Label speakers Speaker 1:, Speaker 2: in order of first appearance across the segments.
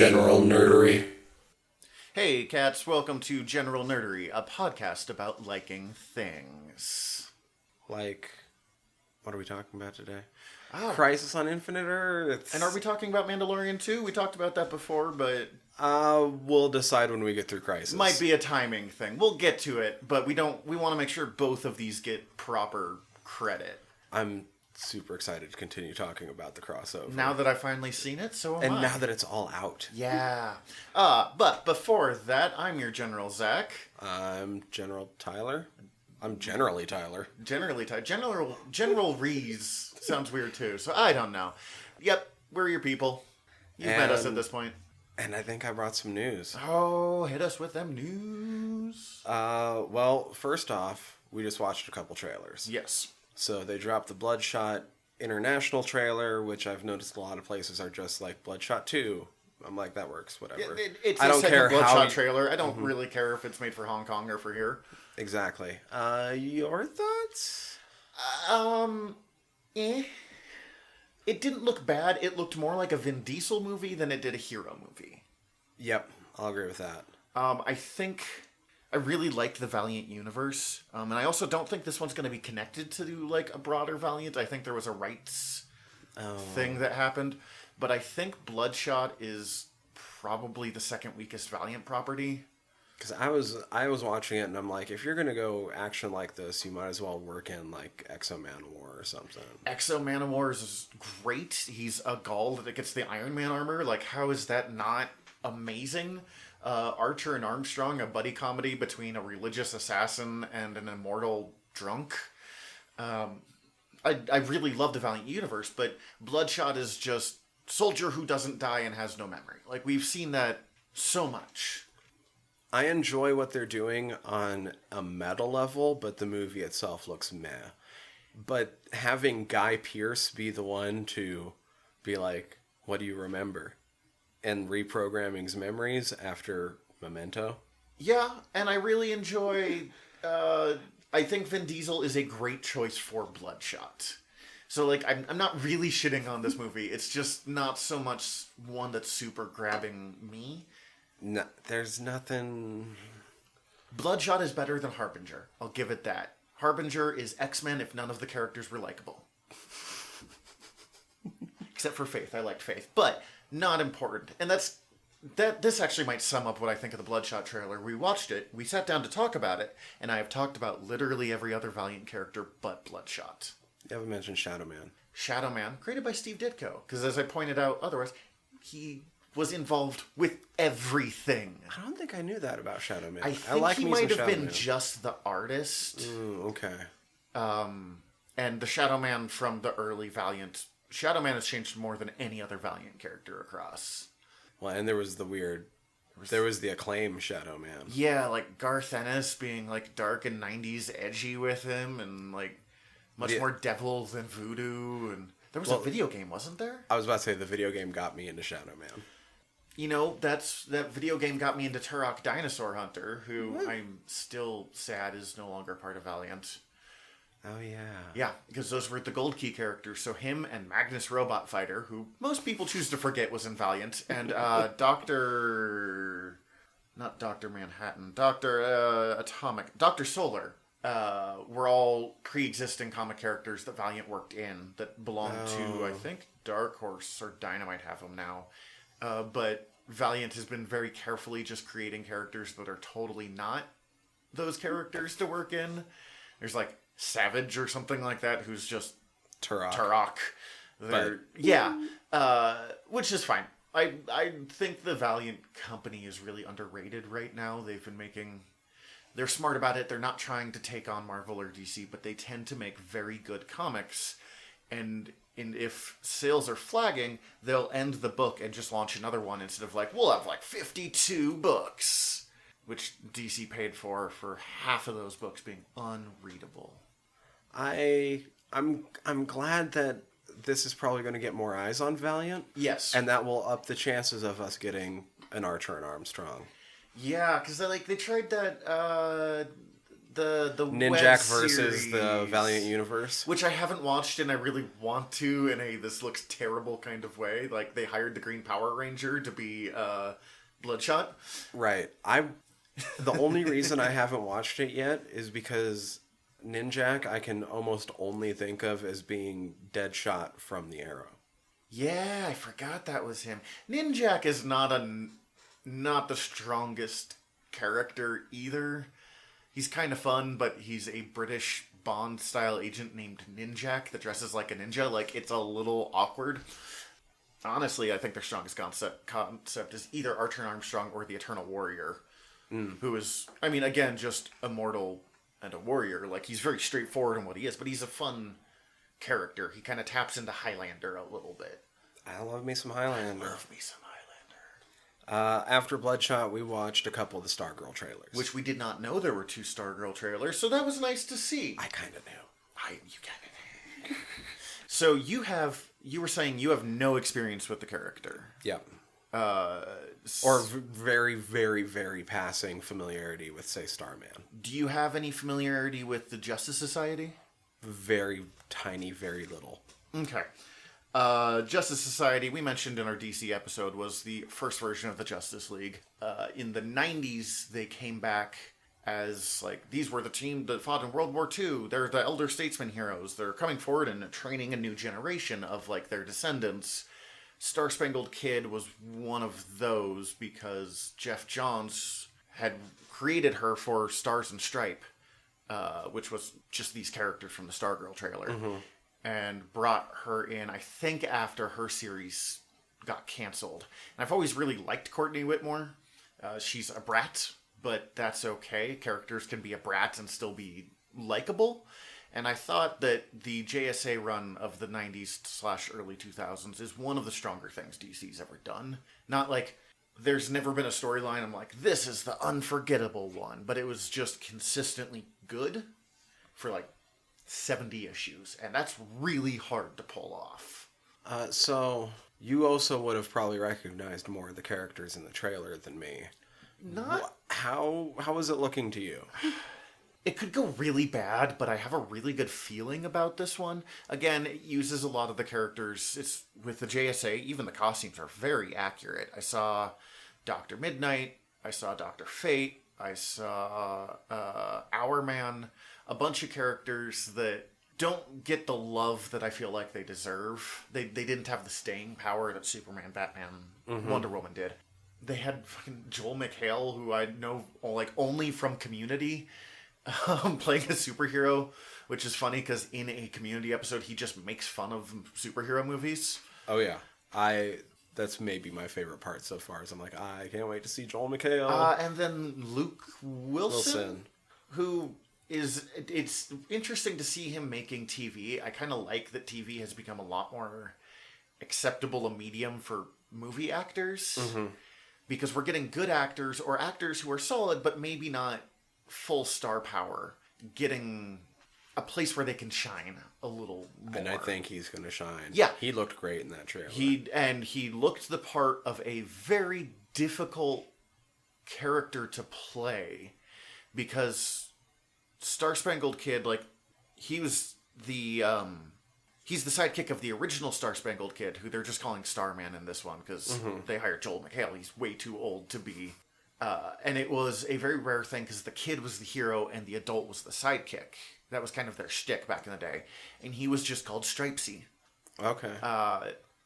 Speaker 1: General Nerdery.
Speaker 2: Hey cats, welcome to General Nerdery, a podcast about liking things.
Speaker 3: Like, what are we talking about today?
Speaker 2: Ah.
Speaker 3: Crisis on Infinite Earths.
Speaker 2: And are we talking about Mandalorian too? We talked about that before, but...
Speaker 3: We'll decide when we get through Crisis.
Speaker 2: Might be a timing thing. We'll get to it, but we want to make sure both of these get proper credit.
Speaker 3: I'm super excited to continue talking about the crossover.
Speaker 2: Now that I've finally seen it, so am I.
Speaker 3: And now that it's all out.
Speaker 2: Yeah. But before that, I'm your General Zach.
Speaker 3: I'm General Tyler. I'm generally Tyler.
Speaker 2: General Reese sounds weird too, so I don't know. Yep, we're your people. You've met us at this point.
Speaker 3: And I think I brought some news.
Speaker 2: Oh, hit us with them news.
Speaker 3: Well, first off, we just watched a couple trailers.
Speaker 2: Yes.
Speaker 3: So they dropped the Bloodshot International trailer, which I've noticed a lot of places are just like Bloodshot 2. I'm like, that works, whatever.
Speaker 2: It's
Speaker 3: I don't care
Speaker 2: Bloodshot
Speaker 3: how
Speaker 2: trailer. I don't really care if it's made for Hong Kong or for here.
Speaker 3: Exactly. Your thoughts?
Speaker 2: It didn't look bad. It looked more like a Vin Diesel movie than it did a hero movie.
Speaker 3: Yep, I'll agree with that.
Speaker 2: I think I really liked the Valiant universe. And I also don't think this one's going to be connected to like a broader Valiant. I think there was a rights thing that happened. But I think Bloodshot is probably the second weakest Valiant property.
Speaker 3: Because I was watching it and I'm like, if you're going to go action like this, you might as well work in like Exo Manowar or something.
Speaker 2: Exo Manowar is great. He's a Gaul that gets the Iron Man armor. Like, how is that not amazing? Archer and Armstrong, a buddy comedy between a religious assassin and an immortal drunk. I really love the Valiant universe, but Bloodshot is just soldier who doesn't die and has no memory. Like, we've seen that so much.
Speaker 3: I enjoy what they're doing on a meta level, but the movie itself looks meh. But having Guy Pearce be the one to be like, what do you remember? And reprogramming his memories after Memento. Yeah,
Speaker 2: and I really enjoy... I think Vin Diesel is a great choice for Bloodshot. So, like, I'm not really shitting on this movie. It's just not so much one that's super grabbing me.
Speaker 3: No, there's nothing...
Speaker 2: Bloodshot is better than Harbinger. I'll give it that. Harbinger is X-Men if none of the characters were likable. Except for Faith. I liked Faith. But not important. And this actually might sum up what I think of the Bloodshot trailer. We watched it, we sat down to talk about it, and I have talked about literally every other Valiant character but Bloodshot.
Speaker 3: You haven't mentioned Shadow Man.
Speaker 2: Shadow Man, created by Steve Ditko. Because as I pointed out otherwise, he was involved with everything.
Speaker 3: I don't think I knew that about Shadow Man.
Speaker 2: I think he might have been just the artist.
Speaker 3: Okay.
Speaker 2: And the Shadow Man from the early Valiant... Shadow Man has changed more than any other Valiant character across.
Speaker 3: Well, and there was the Acclaim Shadow Man.
Speaker 2: Yeah, like Garth Ennis being like dark and 90s edgy with him, and like much more devil than voodoo. And there was a video game, wasn't there?
Speaker 3: I was about to say the video game got me into Shadow Man.
Speaker 2: You know, that video game got me into Turok Dinosaur Hunter, who I'm still sad is no longer part of Valiant.
Speaker 3: Oh, yeah.
Speaker 2: Yeah, because those were the Gold Key characters. So him and Magnus Robot Fighter, who most people choose to forget was in Valiant, and Dr. Solar, were all pre-existing comic characters that Valiant worked in that belonged to, I think, Dark Horse or Dynamite have them now. But Valiant has been very carefully just creating characters that are totally not those characters to work in. There's like Savage or something like that, who's just Turok. Which is fine. I think the Valiant company is really underrated right now. They're smart about it. They're not trying to take on Marvel or DC, but they tend to make very good comics. And if sales are flagging, they'll end the book and just launch another one instead of like, we'll have like 52 books, which DC paid for half of those books being unreadable.
Speaker 3: I'm glad that this is probably going to get more eyes on Valiant.
Speaker 2: Yes.
Speaker 3: And that will up the chances of us getting an Archer and Armstrong.
Speaker 2: Yeah, because they tried that the web
Speaker 3: Ninjak versus the
Speaker 2: series,
Speaker 3: Valiant Universe.
Speaker 2: which I haven't watched and I really want to in a this looks terrible kind of way. Like they hired the Green Power Ranger to be Bloodshot.
Speaker 3: Right. The only reason I haven't watched it yet is because Ninjak I can almost only think of as being Deadshot from the Arrow.
Speaker 2: Yeah, I forgot that was him. Ninjak is not the strongest character either. He's kind of fun, but he's a British Bond-style agent named Ninjak that dresses like a ninja. Like, it's a little awkward. Honestly, I think their strongest concept is either Archer Armstrong or the Eternal Warrior, who is, I mean, again, just immortal and a warrior. Like, he's very straightforward in what he is, but he's a fun character. He kind of taps into Highlander a little bit.
Speaker 3: I love me some Highlander.
Speaker 2: Love me some Highlander.
Speaker 3: After Bloodshot, we watched a couple of the Stargirl trailers.
Speaker 2: Which we did not know there were 2 Stargirl trailers, so that was nice to see.
Speaker 3: I kind of knew.
Speaker 2: You kind of knew. So you were saying you have no experience with the character.
Speaker 3: Yep. Or very, very, very passing familiarity with, say, Starman.
Speaker 2: Do you have any familiarity with the Justice Society?
Speaker 3: Very tiny, very little.
Speaker 2: Okay. Justice Society, we mentioned in our DC episode, was the first version of the Justice League. In the 90s, they came back as, like, these were the team that fought in World War II. They're the elder statesman heroes. They're coming forward and training a new generation of, like, their descendants. Star Spangled Kid was one of those because Jeff Johns had created her for Stars and Stripe, which was just these characters from the Stargirl trailer. Mm-hmm. And brought her in, I think, after her series got canceled. And I've always really liked Courtney Whitmore. She's a brat, but that's okay. Characters can be a brat and still be likable. And I thought that the JSA run of the 90s/early 2000s is one of the stronger things DC's ever done. Not like there's never been a storyline I'm like, this is the unforgettable one. But it was just consistently good for like 70 issues, and that's really hard to pull off.
Speaker 3: So you also would have probably recognized more of the characters in the trailer than me. How is it looking to you?
Speaker 2: It could go really bad, but I have a really good feeling about this one. Again, it uses a lot of the characters. It's with the JSA, even the costumes are very accurate. I saw Dr. Midnight, I saw Dr. Fate, I saw Hourman, a bunch of characters that don't get the love that I feel like they deserve. They didn't have the staying power that Superman, Batman, Wonder Woman did. They had fucking Joel McHale, who I know like only from Community, playing a superhero, which is funny because in a Community episode he just makes fun of superhero movies.
Speaker 3: Oh yeah, that's maybe my favorite part so far. Is I'm like, I can't wait to see Joel McHale.
Speaker 2: And then Luke Wilson. Who is, it's interesting to see him making TV. I kind of like that TV has become a lot more acceptable a medium for movie actors. Mm-hmm. Because we're getting good actors or actors who are solid, but maybe not full star power, getting a place where they can shine a little more.
Speaker 3: And I think he's going to shine.
Speaker 2: Yeah.
Speaker 3: He looked great in that trailer.
Speaker 2: He looked the part of a very difficult character to play. Because Star Spangled Kid, like, he's the sidekick of the original Star Spangled Kid, who they're just calling Starman in this one, because they hired Joel McHale. He's way too old to be. And it was a very rare thing, because the kid was the hero and the adult was the sidekick. That was kind of their shtick back in the day. And he was just called Stripesy.
Speaker 3: Okay.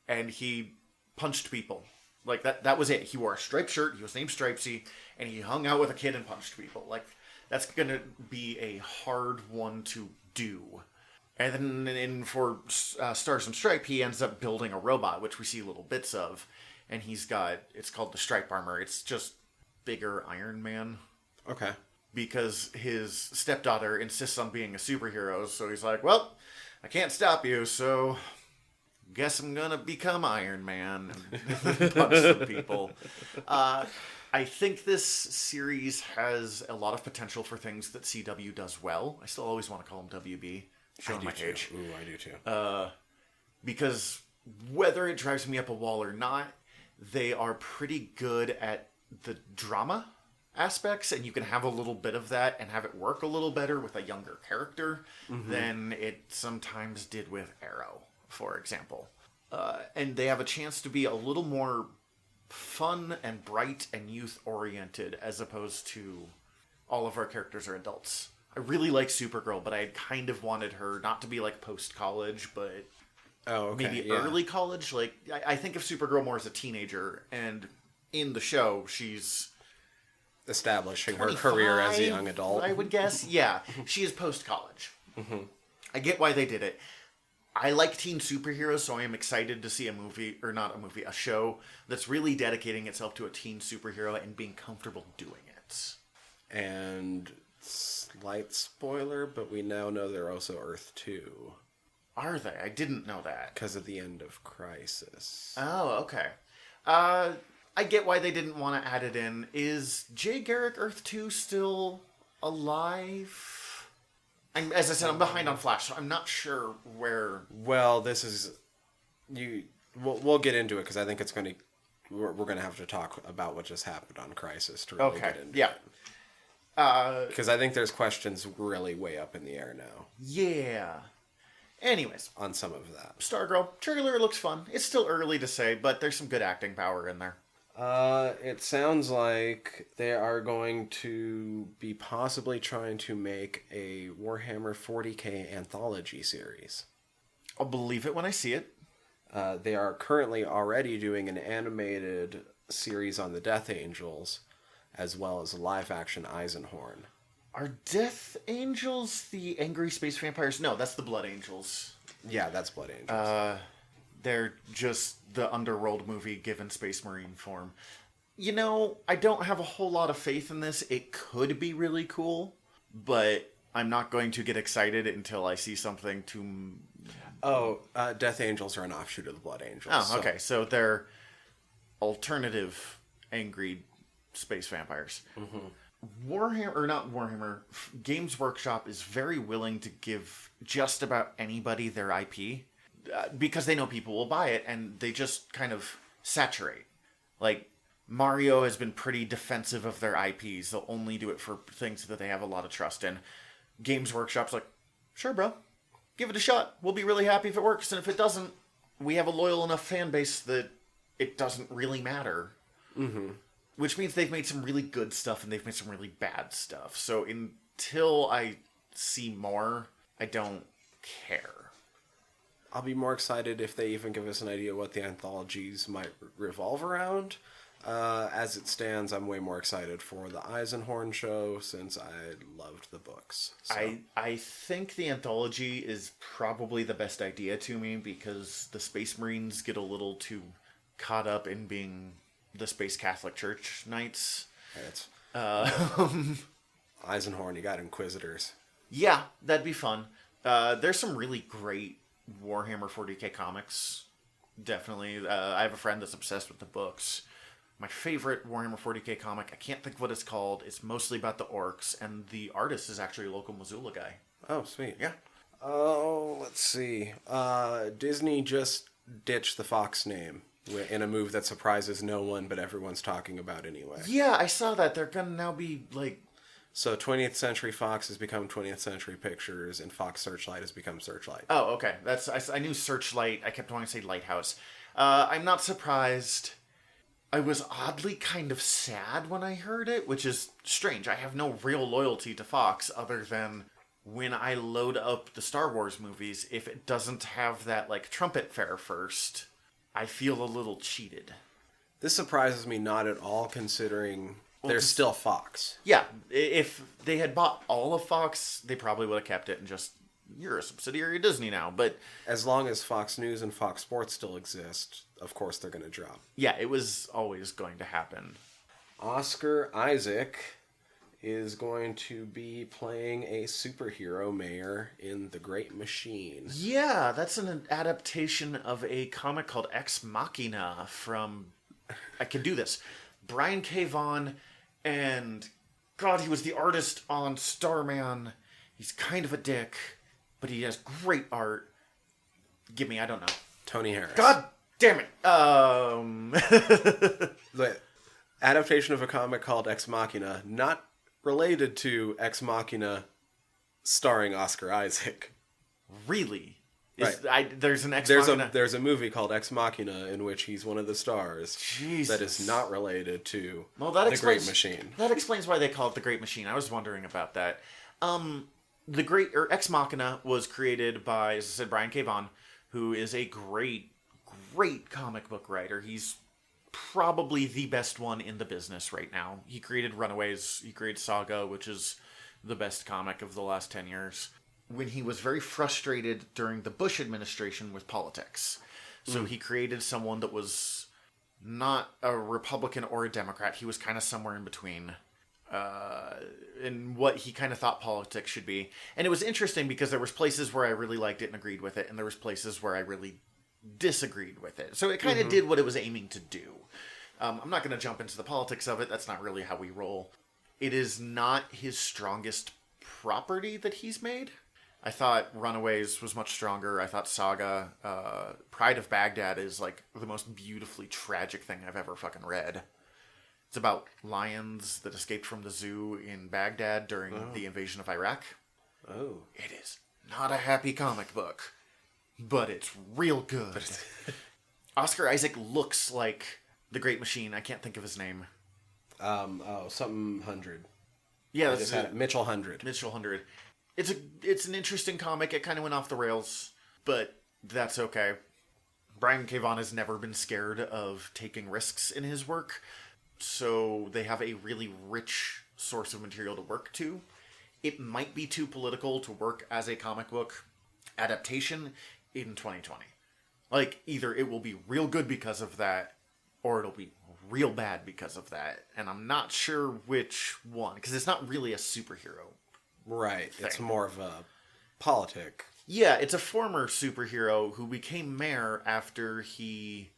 Speaker 2: And he punched people. Like, that was it. He wore a striped shirt, he was named Stripesy, and he hung out with a kid and punched people. Like, that's going to be a hard one to do. And then for Stars and Stripe, he ends up building a robot, which we see little bits of. And it's called the Stripe Armor. It's just bigger Iron Man.
Speaker 3: Okay.
Speaker 2: Because his stepdaughter insists on being a superhero, so he's like, well, I can't stop you, so guess I'm gonna become Iron Man and punch some people. I think this series has a lot of potential for things that CW does well. I still always want to call them WB. Showing my age.
Speaker 3: Ooh, I do too.
Speaker 2: Because whether it drives me up a wall or not, they are pretty good at the drama aspects, and you can have a little bit of that and have it work a little better with a younger character than it sometimes did with Arrow, for example. And they have a chance to be a little more fun and bright and youth-oriented as opposed to all of our characters are adults. I really like Supergirl, but I had kind of wanted her not to be like post-college, but maybe early college. Like, I think of Supergirl more as a teenager, and in the show, she's
Speaker 3: establishing her career as a young adult,
Speaker 2: I would guess. Yeah, she is post-college. I get why they did it. I like teen superheroes, so I am excited to see a show that's really dedicating itself to a teen superhero and being comfortable doing it.
Speaker 3: And slight spoiler, but we now know they're also Earth 2.
Speaker 2: Are they? I didn't know that.
Speaker 3: Because of the end of Crisis.
Speaker 2: Oh, okay. I get why they didn't want to add it in. Is Jay Garrick Earth 2 still alive? As I said, I'm behind on Flash, so I'm not sure where...
Speaker 3: Well, this is... We'll get into it, because I think it's going to... We're going to have to talk about what just happened on Crisis to really get into it. Because I think there's questions really way up in the air now.
Speaker 2: Yeah. Anyways.
Speaker 3: On some of that.
Speaker 2: Stargirl. Trailer looks fun. It's still early to say, but there's some good acting power in there.
Speaker 3: It sounds like they are going to be possibly trying to make a Warhammer 40k anthology series.
Speaker 2: I'll believe it when I see it.
Speaker 3: They are currently already doing an animated series on the Death Angels, as well as a live-action Eisenhorn.
Speaker 2: Are Death Angels the angry space vampires? No, that's the Blood Angels.
Speaker 3: Yeah, that's Blood Angels.
Speaker 2: They're just the Underworld movie given Space Marine form. You know, I don't have a whole lot of faith in this. It could be really cool, but I'm not going to get excited until I see something to...
Speaker 3: Death Angels are an offshoot of the Blood Angels.
Speaker 2: Oh, okay. So they're alternative angry space vampires. Warhammer, Games Workshop is very willing to give just about anybody their IP because they know people will buy it, and they just kind of saturate. Like, Mario has been pretty defensive of their IPs. They'll only do it for things that they have a lot of trust in. Games Workshop's like, sure, bro. Give it a shot. We'll be really happy if it works, and if it doesn't, we have a loyal enough fan base that it doesn't really matter. Which means they've made some really good stuff, and they've made some really bad stuff. So until I see more, I don't care.
Speaker 3: I'll be more excited if they even give us an idea what the anthologies might revolve around. As it stands, I'm way more excited for the Eisenhorn show since I loved the books. So.
Speaker 2: I think the anthology is probably the best idea to me because the Space Marines get a little too caught up in being the Space Catholic Church Knights.
Speaker 3: Eisenhorn, you got Inquisitors.
Speaker 2: Yeah, that'd be fun. There's some really great Warhammer 40k comics. Definitely. I have a friend that's obsessed with the books. My favorite Warhammer 40k comic, I can't think of what it's called. It's mostly about the orcs, and the artist is actually a local Missoula guy.
Speaker 3: Oh, sweet.
Speaker 2: Yeah.
Speaker 3: Oh, let's see. Disney just ditched the Fox name in a move that surprises no one, but everyone's talking about anyway.
Speaker 2: Yeah, I saw that. They're gonna now be, like...
Speaker 3: So 20th Century Fox has become 20th Century Pictures, and Fox Searchlight has become Searchlight.
Speaker 2: Oh, okay. I knew Searchlight. I kept wanting to say Lighthouse. I'm not surprised. I was oddly kind of sad when I heard it, which is strange. I have no real loyalty to Fox other than when I load up the Star Wars movies, if it doesn't have that, like, trumpet fair first, I feel a little cheated.
Speaker 3: This surprises me not at all, considering there's still Fox.
Speaker 2: Yeah, if they had bought all of Fox, they probably would have kept it and just, you're a subsidiary of Disney now, but...
Speaker 3: As long as Fox News and Fox Sports still exist, of course they're going to drop.
Speaker 2: Yeah, it was always going to happen.
Speaker 3: Oscar Isaac is going to be playing a superhero mayor in The Great Machine.
Speaker 2: Yeah, that's an adaptation of a comic called Ex Machina from... I can do this. Brian K. Vaughan, and... God, he was the artist on Starman. He's kind of a dick, but he has great art. Give me, I don't know.
Speaker 3: Tony Harris.
Speaker 2: God damn it.
Speaker 3: But adaptation of a comic called Ex Machina, not related to Ex Machina starring Oscar Isaac.
Speaker 2: Really?
Speaker 3: Right.
Speaker 2: There's an Ex Machina.
Speaker 3: There's a movie called Ex Machina in which he's one of the stars.
Speaker 2: Jesus.
Speaker 3: That is not related to
Speaker 2: The
Speaker 3: Great Machine.
Speaker 2: That explains why they call it the Great Machine. I was wondering about that. Ex Machina was created by, as I said, Brian K. Vaughan, who is a great comic book writer. He's probably the best one in the business right now. He created Runaways. He created Saga, which is the best comic of the last 10 years. When he was very frustrated during the Bush administration with politics. So he created someone that was not a Republican or a Democrat. He was kind of somewhere in between in what he kind of thought politics should be. And it was interesting because there was places where I really liked it and agreed with it, and there was places where I really disagreed with it. So it kind of did what it was aiming to do. I'm not going to jump into the politics of it. That's not really how we roll. It is not his strongest property that he's made. I thought Runaways was much stronger. I thought Saga, Pride of Baghdad is like the most beautifully tragic thing I've ever fucking read. It's about lions that escaped from the zoo in Baghdad during the invasion of Iraq.
Speaker 3: Oh.
Speaker 2: It is not a happy comic book, but it's real good. Oscar Isaac looks like the Great Machine. I can't think of his name.
Speaker 3: Something 100.
Speaker 2: Yeah,
Speaker 3: I just had it. Mitchell 100.
Speaker 2: Mitchell 100. It's an interesting comic. It kind of went off the rails, but that's okay. Brian K. Vaughan has never been scared of taking risks in his work, so they have a really rich source of material to work to. It might be too political to work as a comic book adaptation in 2020. Like, either it will be real good because of that, or it'll be real bad because of that. And I'm not sure which one, because it's not really a superhero.
Speaker 3: Right.
Speaker 2: Thing.
Speaker 3: It's more of a politic.
Speaker 2: Yeah, it's a former superhero who became mayor after he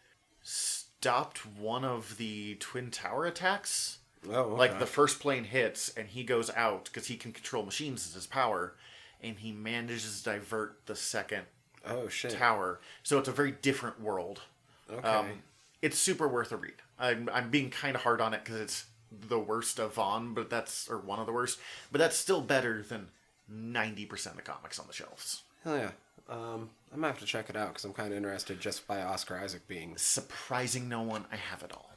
Speaker 2: stopped one of the Twin Tower attacks.
Speaker 3: Oh, okay.
Speaker 2: Like, the first plane hits, and he goes out, because he can control machines as his power, and he manages to divert the second tower. So it's a very different world.
Speaker 3: Okay.
Speaker 2: It's super worth a read. I'm being kind of hard on it, because it's the worst of Vaughn, or one of the worst, but that's still better than 90% of the comics on the shelves.
Speaker 3: Hell yeah. I'm gonna have to check it out because I'm kind of interested just by Oscar Isaac being
Speaker 2: surprising no one. I have it all.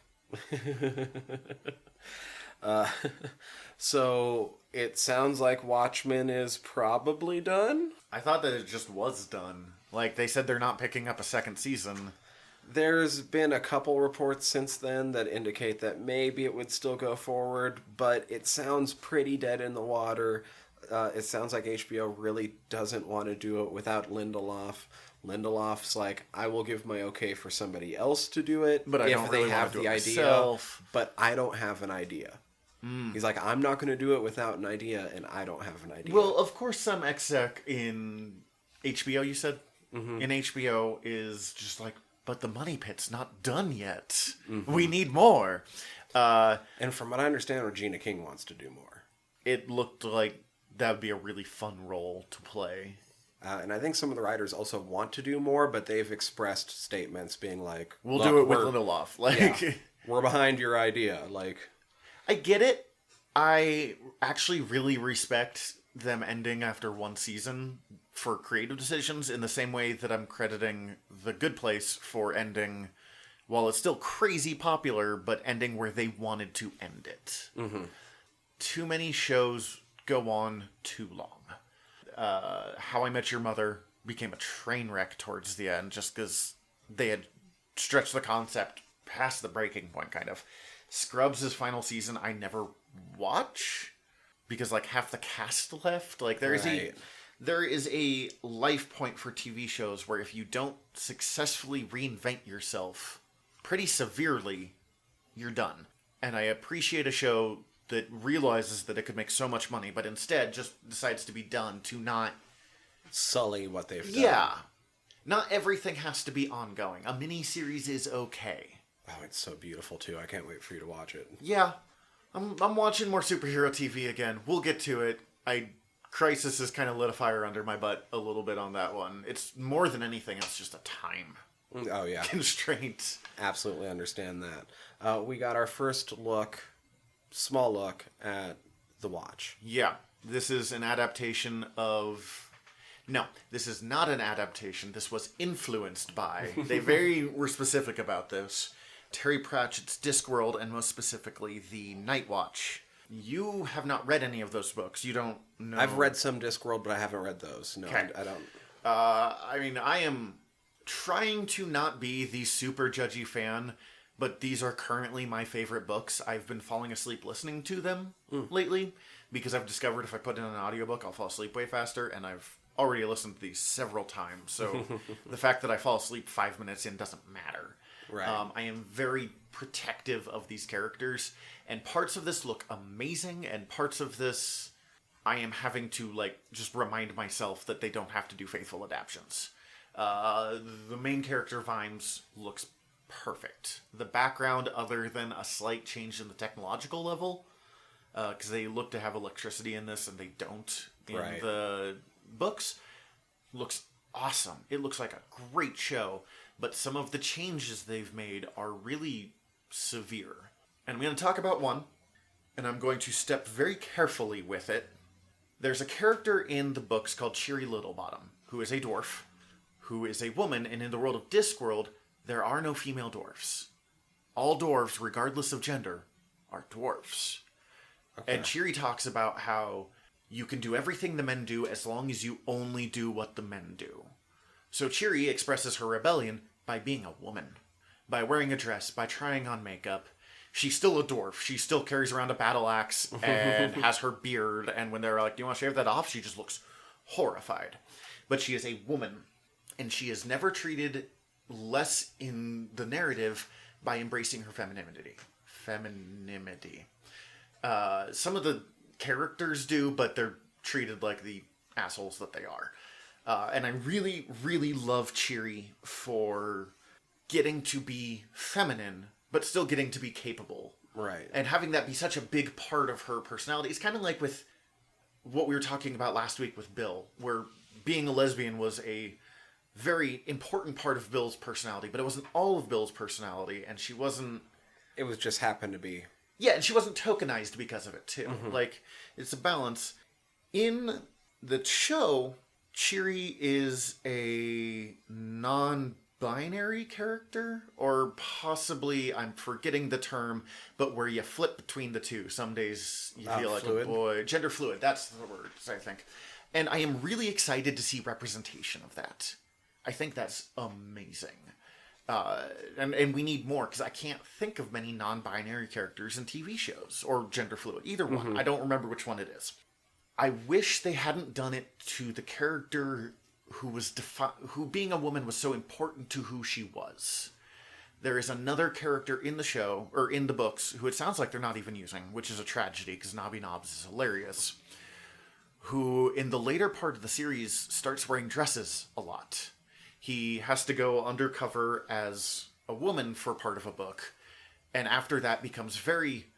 Speaker 3: So it sounds like Watchmen is probably done.
Speaker 2: I thought that it just was done. Like, they said they're not picking up a second season.
Speaker 3: There's been a couple reports since then that indicate that maybe it would still go forward, but it sounds pretty dead in the water. It sounds like HBO really doesn't want to do it without Lindelof. Lindelof's like, I will give my okay for somebody else to do it,
Speaker 2: but I don't really have the idea.
Speaker 3: Myself. But I don't have an idea. He's like, I'm not going to do it without an idea, and I don't have an idea.
Speaker 2: Well, of course, some exec in HBO, you said, in HBO is just like, but the money pit's not done yet. We need more.
Speaker 3: And from what I understand, Regina King wants to do more.
Speaker 2: It looked like that would be a really fun role to play.
Speaker 3: And I think some of the writers also want to do more, but they've expressed statements being like,
Speaker 2: we'll do it with Lindelof. Like,
Speaker 3: yeah, we're behind your idea. Like,
Speaker 2: I get it. I actually really respect them ending after one season for creative decisions, in the same way that I'm crediting The Good Place for ending, while it's still crazy popular, but ending where they wanted to end it. Too many shows go on too long. How I Met Your Mother became a train wreck towards the end, just because they had stretched the concept past the breaking point, kind of. Scrubs' final season I never watch, because like half the cast left. Like, there is a life point for TV shows where if you don't successfully reinvent yourself pretty severely, you're done. And I appreciate a show that realizes that it could make so much money, but instead just decides to be done to not
Speaker 3: sully what they've done.
Speaker 2: Yeah. Not everything has to be ongoing. A mini-series is okay.
Speaker 3: Oh, it's so beautiful, too. I can't wait for you to watch it.
Speaker 2: Yeah. I'm watching more superhero TV again. We'll get to it. Crisis has kind of lit a fire under my butt a little bit on that one. It's more than anything, it's just a time
Speaker 3: Oh, yeah.
Speaker 2: constraint.
Speaker 3: Absolutely understand that. We got our first small look at The Watch.
Speaker 2: Yeah, this is an adaptation of... No, this is not an adaptation. This was influenced by... They were specific about this. Terry Pratchett's Discworld, and most specifically, The Night Watch. You have not read any of those books. You don't know...
Speaker 3: I've read some Discworld, but I haven't read those. No,
Speaker 2: Okay.
Speaker 3: I don't...
Speaker 2: I mean, I am trying to not be the super judgy fan, but these are currently my favorite books. I've been falling asleep listening to them lately, because I've discovered if I put in an audiobook, I'll fall asleep way faster, and I've already listened to these several times, so the fact that I fall asleep 5 minutes in doesn't matter.
Speaker 3: Right.
Speaker 2: I am very protective of these characters, and parts of this look amazing, and parts of this I am having to, just remind myself that they don't have to do faithful adaptions. The main character, Vimes, looks perfect. The background, other than a slight change in the technological level, because they look to have electricity in this, and they don't in the books, looks awesome. It looks like a great show, but some of the changes they've made are really severe. And I'm going to talk about one, and I'm going to step very carefully with it. There's a character in the books called Cheery Littlebottom, who is a dwarf, who is a woman, and in the world of Discworld, there are no female dwarfs. All dwarves, regardless of gender, are dwarfs. Okay. And Cheery talks about how you can do everything the men do as long as you only do what the men do. So Cheery expresses her rebellion by being a woman, by wearing a dress, by trying on makeup. She's still a dwarf. She still carries around a battle axe and has her beard. And when they're like, do you want to shave that off? She just looks horrified. But she is a woman. And she is never treated less in the narrative by embracing her femininity. Some of the characters do, but they're treated like the assholes that they are. And I really, really love Cheery for getting to be feminine, but still getting to be capable.
Speaker 3: Right.
Speaker 2: And having that be such a big part of her personality. It's kind of like with what we were talking about last week with Bill, where being a lesbian was a very important part of Bill's personality, but it wasn't all of Bill's personality, and she wasn't...
Speaker 3: It was just happened to be.
Speaker 2: Yeah, and she wasn't tokenized because of it, too. It's a balance. In the show, Cheery is a non-binary character, or possibly, I'm forgetting the term, but where you flip between the two. Some days you feel like
Speaker 3: fluid.
Speaker 2: a boy. Gender fluid, that's the word, I think. And I am really excited to see representation of that. I think that's amazing. And we need more, because I can't think of many non-binary characters in TV shows, or gender fluid, either one. I don't remember which one it is. I wish they hadn't done it to the character who was who being a woman was so important to who she was. There is another character in the show, or in the books, who it sounds like they're not even using, which is a tragedy, because Nobby Nobbs is hilarious, who in the later part of the series starts wearing dresses a lot. He has to go undercover as a woman for part of a book, and after that becomes very,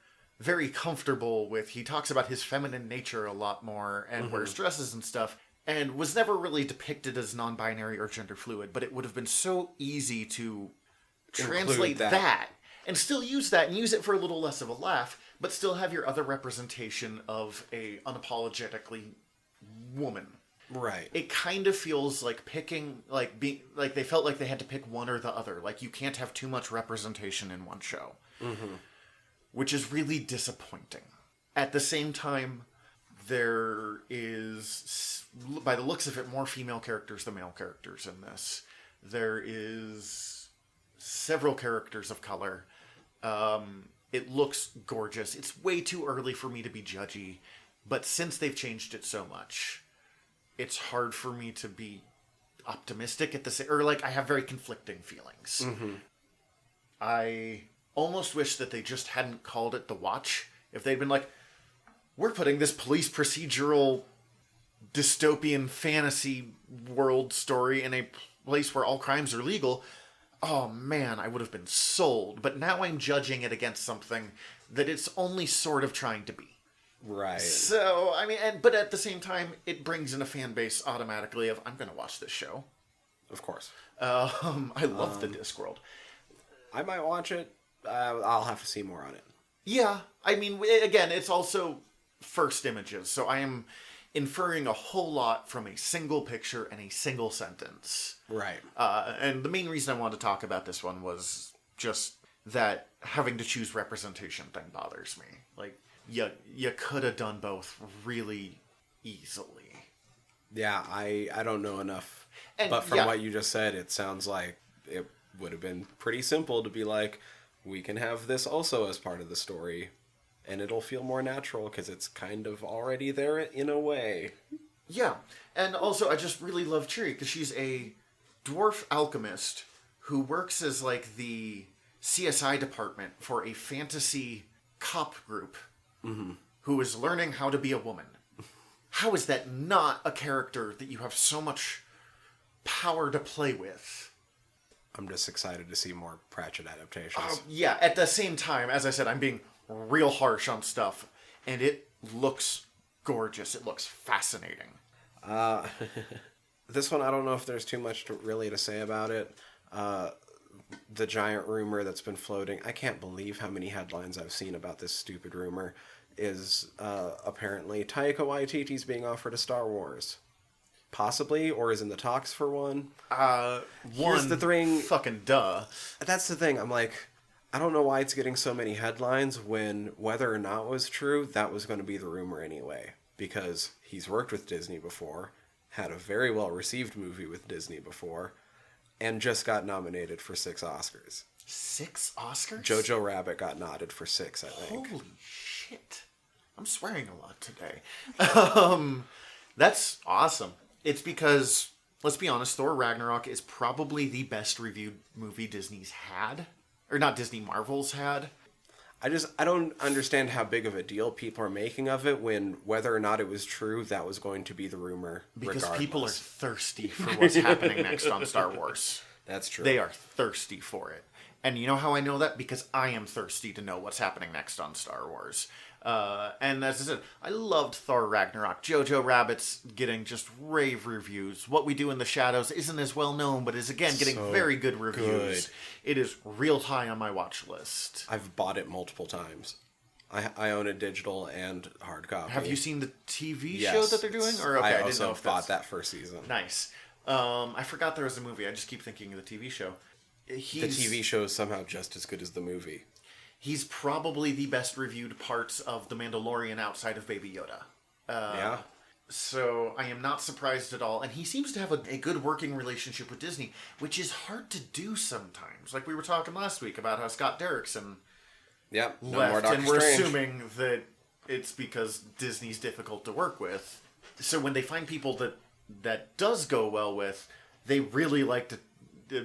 Speaker 2: very comfortable with... He talks about his feminine nature a lot more, and wears dresses and stuff, and was never really depicted as non-binary or gender fluid, but it would have been so easy to translate that and still use that, and use it for a little less of a laugh, but still have your other representation of a unapologetically woman.
Speaker 3: Right.
Speaker 2: It kind of feels like they felt like they had to pick one or the other. Like, you can't have too much representation in one show. Which is really disappointing. At the same time, there is, by the looks of it, more female characters than male characters in this. There is several characters of color. It looks gorgeous. It's way too early for me to be judgy, but since they've changed it so much, it's hard for me to be optimistic at the same... Or, I have very conflicting feelings. I almost wish that they just hadn't called it The Watch. If they'd been like, we're putting this police procedural dystopian fantasy world story in a place where all crimes are legal, oh man, I would have been sold. But now I'm judging it against something that it's only sort of trying to be.
Speaker 3: Right.
Speaker 2: So, I mean, but at the same time, it brings in a fan base automatically of, I'm going to watch this show.
Speaker 3: Of course.
Speaker 2: I love the Discworld.
Speaker 3: I might watch it. I'll have to see more on it.
Speaker 2: Yeah, I mean, again, it's also first images, so I am inferring a whole lot from a single picture and a single sentence.
Speaker 3: Right.
Speaker 2: And the main reason I wanted to talk about this one was just that having to choose representation thing bothers me. Like, you could have done both really easily.
Speaker 3: Yeah, I don't know enough.
Speaker 2: And,
Speaker 3: but from what you just said, it sounds like it would have been pretty simple to be like, we can have this also as part of the story. And it'll feel more natural because it's kind of already there in a way.
Speaker 2: Yeah. And also, I just really love Cheery because she's a dwarf alchemist who works as like the CSI department for a fantasy cop group who is learning how to be a woman. How is that not a character that you have so much power to play with?
Speaker 3: I'm just excited to see more Pratchett adaptations.
Speaker 2: Yeah, at the same time, as I said, I'm being real harsh on stuff, and it looks gorgeous. It looks fascinating.
Speaker 3: This one, I don't know if there's too much to say about it. The giant rumor that's been floating, I can't believe how many headlines I've seen about this stupid rumor, is apparently Taika Waititi's being offered a Star Wars. Possibly, or is in the talks for one. Here's the thing.
Speaker 2: Fucking duh.
Speaker 3: That's the thing. I'm like, I don't know why it's getting so many headlines when whether or not it was true, that was going to be the rumor anyway. Because he's worked with Disney before, had a very well-received movie with Disney before, and just got nominated for 6 Oscars.
Speaker 2: 6 Oscars?
Speaker 3: Jojo Rabbit got nodded for 6, I think.
Speaker 2: Holy shit. I'm swearing a lot today. That's awesome. It's because, let's be honest, Thor Ragnarok is probably the best reviewed movie Disney's had. Or not Disney, Marvel's had.
Speaker 3: I don't understand how big of a deal people are making of it when whether or not it was true, that was going to be the rumor.
Speaker 2: Because
Speaker 3: regardless.
Speaker 2: People are thirsty for what's happening next on Star Wars.
Speaker 3: That's true.
Speaker 2: They are thirsty for it. And you know how I know that? Because I am thirsty to know what's happening next on Star Wars. And as I said, I loved Thor Ragnarok. Jojo Rabbit's getting just rave reviews. What We Do in the Shadows isn't as well known, but is again getting very good reviews. It is real high on my watch list.
Speaker 3: I've bought it multiple times. I own a digital and hard copy.
Speaker 2: Have you seen the TV
Speaker 3: Yes.
Speaker 2: show that they're doing? Or okay,
Speaker 3: I
Speaker 2: didn't know
Speaker 3: also
Speaker 2: if
Speaker 3: bought that first season.
Speaker 2: Nice. I forgot there was a movie. I just keep thinking of the TV show.
Speaker 3: The TV show is somehow just as good as the movie.
Speaker 2: He's probably the best reviewed parts of The Mandalorian outside of Baby Yoda.
Speaker 3: Yeah.
Speaker 2: So I am not surprised at all. And he seems to have a good working relationship with Disney, which is hard to do sometimes. Like we were talking last week about how Scott Derrickson
Speaker 3: Yep. No
Speaker 2: left,
Speaker 3: more Doctor
Speaker 2: and we're
Speaker 3: Strange.
Speaker 2: assuming that it's because Disney's difficult to work with. So when they find people that does go well with, they really like to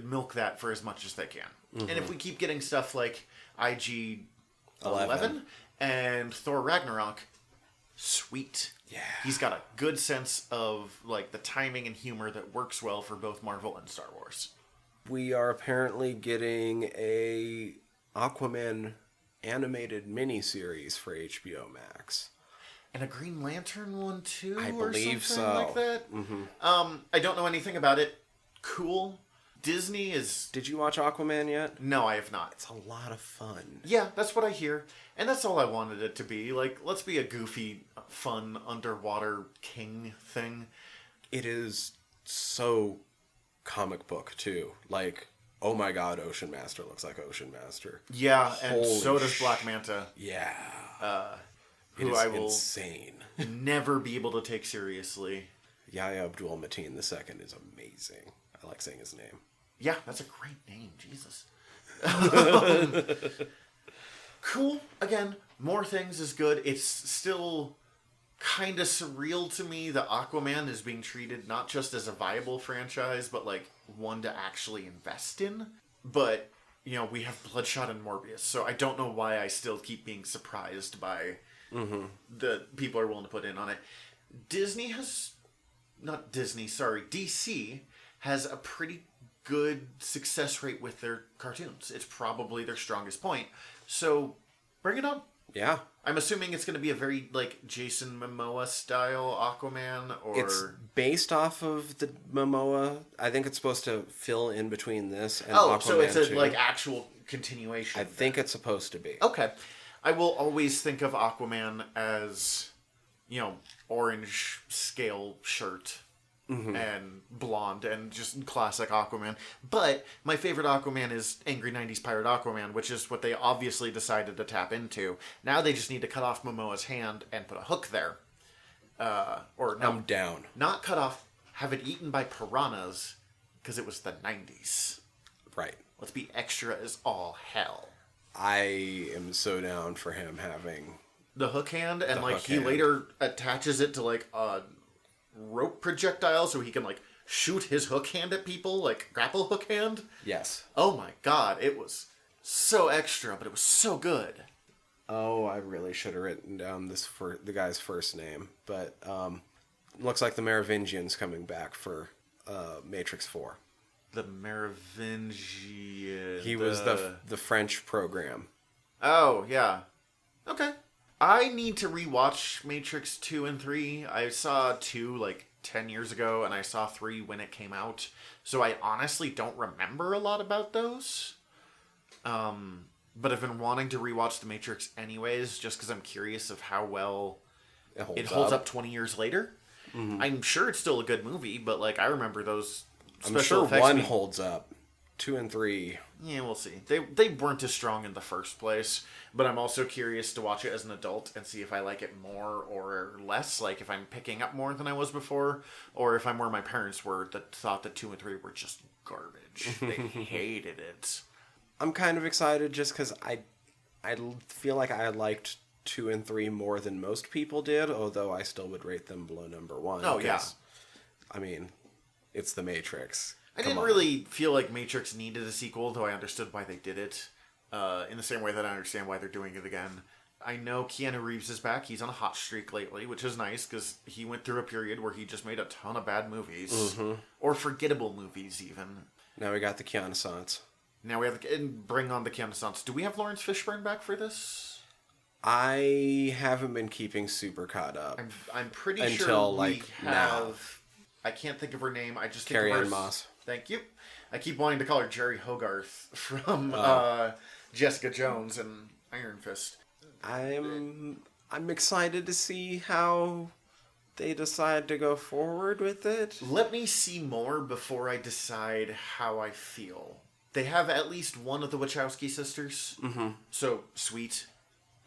Speaker 2: milk that for as much as they can. Mm-hmm. And if we keep getting stuff like IG 11 and Thor Ragnarok, sweet.
Speaker 3: Yeah.
Speaker 2: He's got a good sense of like the timing and humor that works well for both Marvel and Star Wars.
Speaker 3: We are apparently getting a Aquaman animated miniseries for HBO Max.
Speaker 2: And a Green Lantern one too,
Speaker 3: I
Speaker 2: or
Speaker 3: believe
Speaker 2: something
Speaker 3: so.
Speaker 2: like that.
Speaker 3: Mm-hmm.
Speaker 2: I don't know anything about it. Cool. Disney is...
Speaker 3: Did you watch Aquaman yet?
Speaker 2: No, I have not.
Speaker 3: It's a lot of fun.
Speaker 2: Yeah, that's what I hear. And that's all I wanted it to be. Like, let's be a goofy, fun, underwater king thing.
Speaker 3: It is so comic book, too. Like, oh my god, Ocean Master looks like Ocean Master.
Speaker 2: Yeah, and
Speaker 3: Holy
Speaker 2: so does Black Manta.
Speaker 3: Yeah.
Speaker 2: Who
Speaker 3: it is
Speaker 2: I will
Speaker 3: insane.
Speaker 2: never be able to take seriously.
Speaker 3: Yahya Abdul-Mateen II is amazing. I like saying his name.
Speaker 2: Yeah, that's a great name. Jesus. Cool. Again, more things is good. It's still kind of surreal to me that Aquaman is being treated not just as a viable franchise, but like one to actually invest in. But, you know, we have Bloodshot and Morbius, so I don't know why I still keep being surprised by the people are willing to put in on it. DC has a pretty good success rate with their cartoons. It's probably their strongest point. So, bring it on.
Speaker 3: Yeah.
Speaker 2: I'm assuming it's going to be a very, like, Jason Momoa style Aquaman, or...
Speaker 3: It's based off of the Momoa. I think it's supposed to fill in between this and
Speaker 2: Oh,
Speaker 3: Aquaman
Speaker 2: so it's a,
Speaker 3: 2.
Speaker 2: like, actual continuation.
Speaker 3: I think it's supposed to be.
Speaker 2: Okay. I will always think of Aquaman as, orange scale shirt. And blonde and just classic Aquaman. But my favorite Aquaman is Angry 90s Pirate Aquaman, which is what they obviously decided to tap into. Now they just need to cut off Momoa's hand and put a hook there. Or no,
Speaker 3: I'm down.
Speaker 2: Not cut off, have it eaten by piranhas, because it was the 90s.
Speaker 3: Right.
Speaker 2: Let's be extra as all hell.
Speaker 3: I am so down for him having...
Speaker 2: The hook hand, and
Speaker 3: hook
Speaker 2: he
Speaker 3: hand.
Speaker 2: later attaches it to, like, a rope projectile so he can, like, shoot his hook hand at people, like grapple hook hand.
Speaker 3: Yes.
Speaker 2: Oh my god, it was so extra, but it was so good.
Speaker 3: Oh, I really should have written down the guy's first name, but looks like the Merovingian's coming back for Matrix 4.
Speaker 2: The Merovingian.
Speaker 3: He was the French program.
Speaker 2: Oh, yeah. Okay. I need to rewatch Matrix 2 and 3. I saw 2 like 10 years ago, and I saw 3 when it came out. So I honestly don't remember a lot about those. But I've been wanting to rewatch The Matrix anyways, just because I'm curious of how well it holds up 20 years later. Mm-hmm. I'm sure it's still a good movie, but like I remember those special effects.
Speaker 3: I'm sure 1 holds up. 2 and 3...
Speaker 2: Yeah, we'll see. They weren't as strong in the first place, but I'm also curious to watch it as an adult and see if I like it more or less, like if I'm picking up more than I was before, or if I'm where my parents were that thought that 2 and 3 were just garbage. They hated it.
Speaker 3: I'm kind of excited just because I feel like I liked 2 and 3 more than most people did, although I still would rate them below number 1.
Speaker 2: Oh, yeah.
Speaker 3: I mean, it's The Matrix.
Speaker 2: I didn't really feel like Matrix needed a sequel, though I understood why they did it. In the same way that I understand why they're doing it again. I know Keanu Reeves is back. He's on a hot streak lately, which is nice, because he went through a period where he just made a ton of bad movies. Mm-hmm. Or forgettable movies, even.
Speaker 3: Now we got the Keanu-sans.
Speaker 2: Now we have and bring on the Keanu-sans. Do we have Lawrence Fishburne back for this?
Speaker 3: I haven't been keeping super caught up.
Speaker 2: I'm pretty
Speaker 3: until,
Speaker 2: sure we
Speaker 3: like,
Speaker 2: have...
Speaker 3: now.
Speaker 2: I can't think of her name. I just think
Speaker 3: Carrie
Speaker 2: of her...
Speaker 3: Ann Moss.
Speaker 2: Thank you. I keep wanting to call her Jerry Hogarth from Jessica Jones and Iron Fist.
Speaker 3: I'm excited to see how they decide to go forward with it.
Speaker 2: Let me see more before I decide how I feel. They have at least one of the Wachowski sisters. Mm-hmm. So, sweet.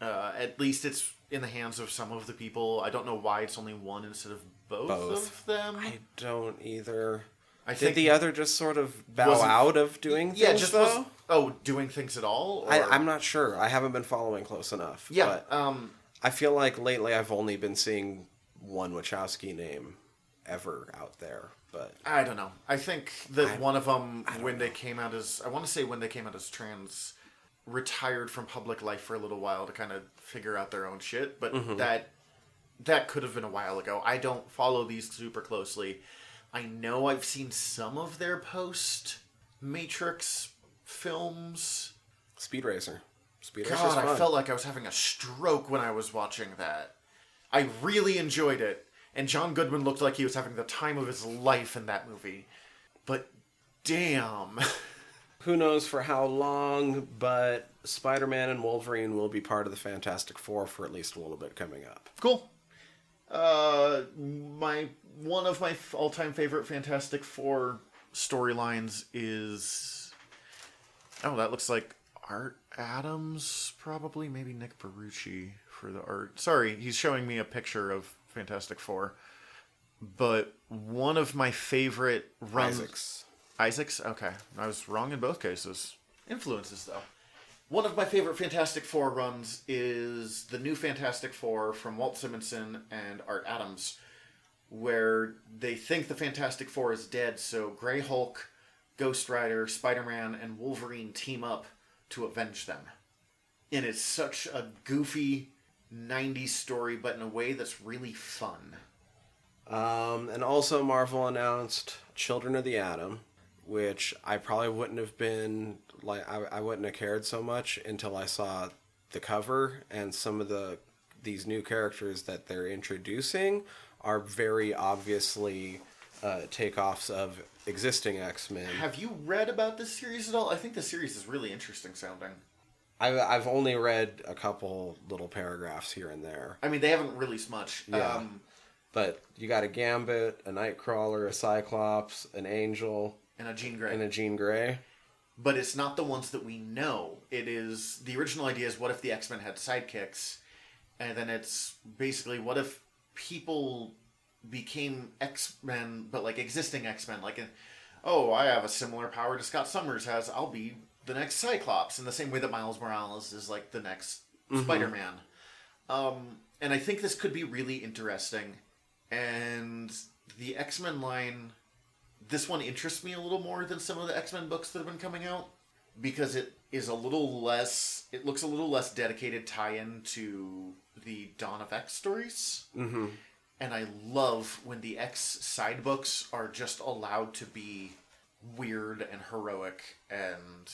Speaker 2: At least it's in the hands of some of the people. I don't know why it's only one instead of both. Of them.
Speaker 3: I don't either.
Speaker 2: I
Speaker 3: Did
Speaker 2: think
Speaker 3: the other just sort of bow out of doing things, though?
Speaker 2: Doing things at all? Or...
Speaker 3: I'm not sure. I haven't been following close enough.
Speaker 2: Yeah.
Speaker 3: But I feel like lately I've only been seeing one Wachowski name ever out there. But
Speaker 2: I don't know. I think that one of them, when they came out as trans, retired from public life for a little while to kind of figure out their own shit. But that could have been a while ago. I don't follow these super closely. I know I've seen some of their post-Matrix films.
Speaker 3: Speed Racer.
Speaker 2: God, I felt like I was having a stroke when I was watching that. I really enjoyed it. And John Goodman looked like he was having the time of his life in that movie. But damn.
Speaker 3: Who knows for how long, but Spider-Man and Wolverine will be part of the Fantastic Four for at least a little bit coming up.
Speaker 2: Cool. One of my all-time favorite Fantastic Four storylines is... Oh, that looks like Art Adams, probably. Maybe Nick Barucci for the art. Sorry, he's showing me a picture of Fantastic Four. But one of my favorite runs... Isaacs? Okay. I was wrong in both cases. Influences, though. One of my favorite Fantastic Four runs is the new Fantastic Four from Walt Simonson and Art Adams, where they think the Fantastic Four is dead, so Grey Hulk, Ghost Rider, Spider-Man, and Wolverine team up to avenge them. And it's such a goofy 90s story, but in a way that's really fun.
Speaker 3: And also Marvel announced Children of the Atom, which I probably wouldn't have been, like, I wouldn't have cared so much until I saw the cover and some of the these new characters that they're introducing are very obviously takeoffs of existing X-Men.
Speaker 2: Have you read about this series at all? I think the series is really interesting sounding.
Speaker 3: I've only read a couple little paragraphs here and there.
Speaker 2: I mean, they haven't released much.
Speaker 3: Yeah. But you got a Gambit, a Nightcrawler, a Cyclops, an Angel,
Speaker 2: And a Jean Grey.
Speaker 3: and a Jean Grey.
Speaker 2: But it's not the ones that we know. It is... The original idea is, what if the X-Men had sidekicks? And then it's basically, what if people became X-Men, but like existing X-Men? Like, I have a similar power to Scott Summers has. I'll be the next Cyclops. In the same way that Miles Morales is like the next Spider-Man. And I think this could be really interesting. And the X-Men line... This one interests me a little more than some of the X-Men books that have been coming out, because it is a little less... It looks a little less dedicated tie-in to the Dawn of X stories.
Speaker 3: Mm-hmm.
Speaker 2: And I love when the X side books are just allowed to be weird and heroic, and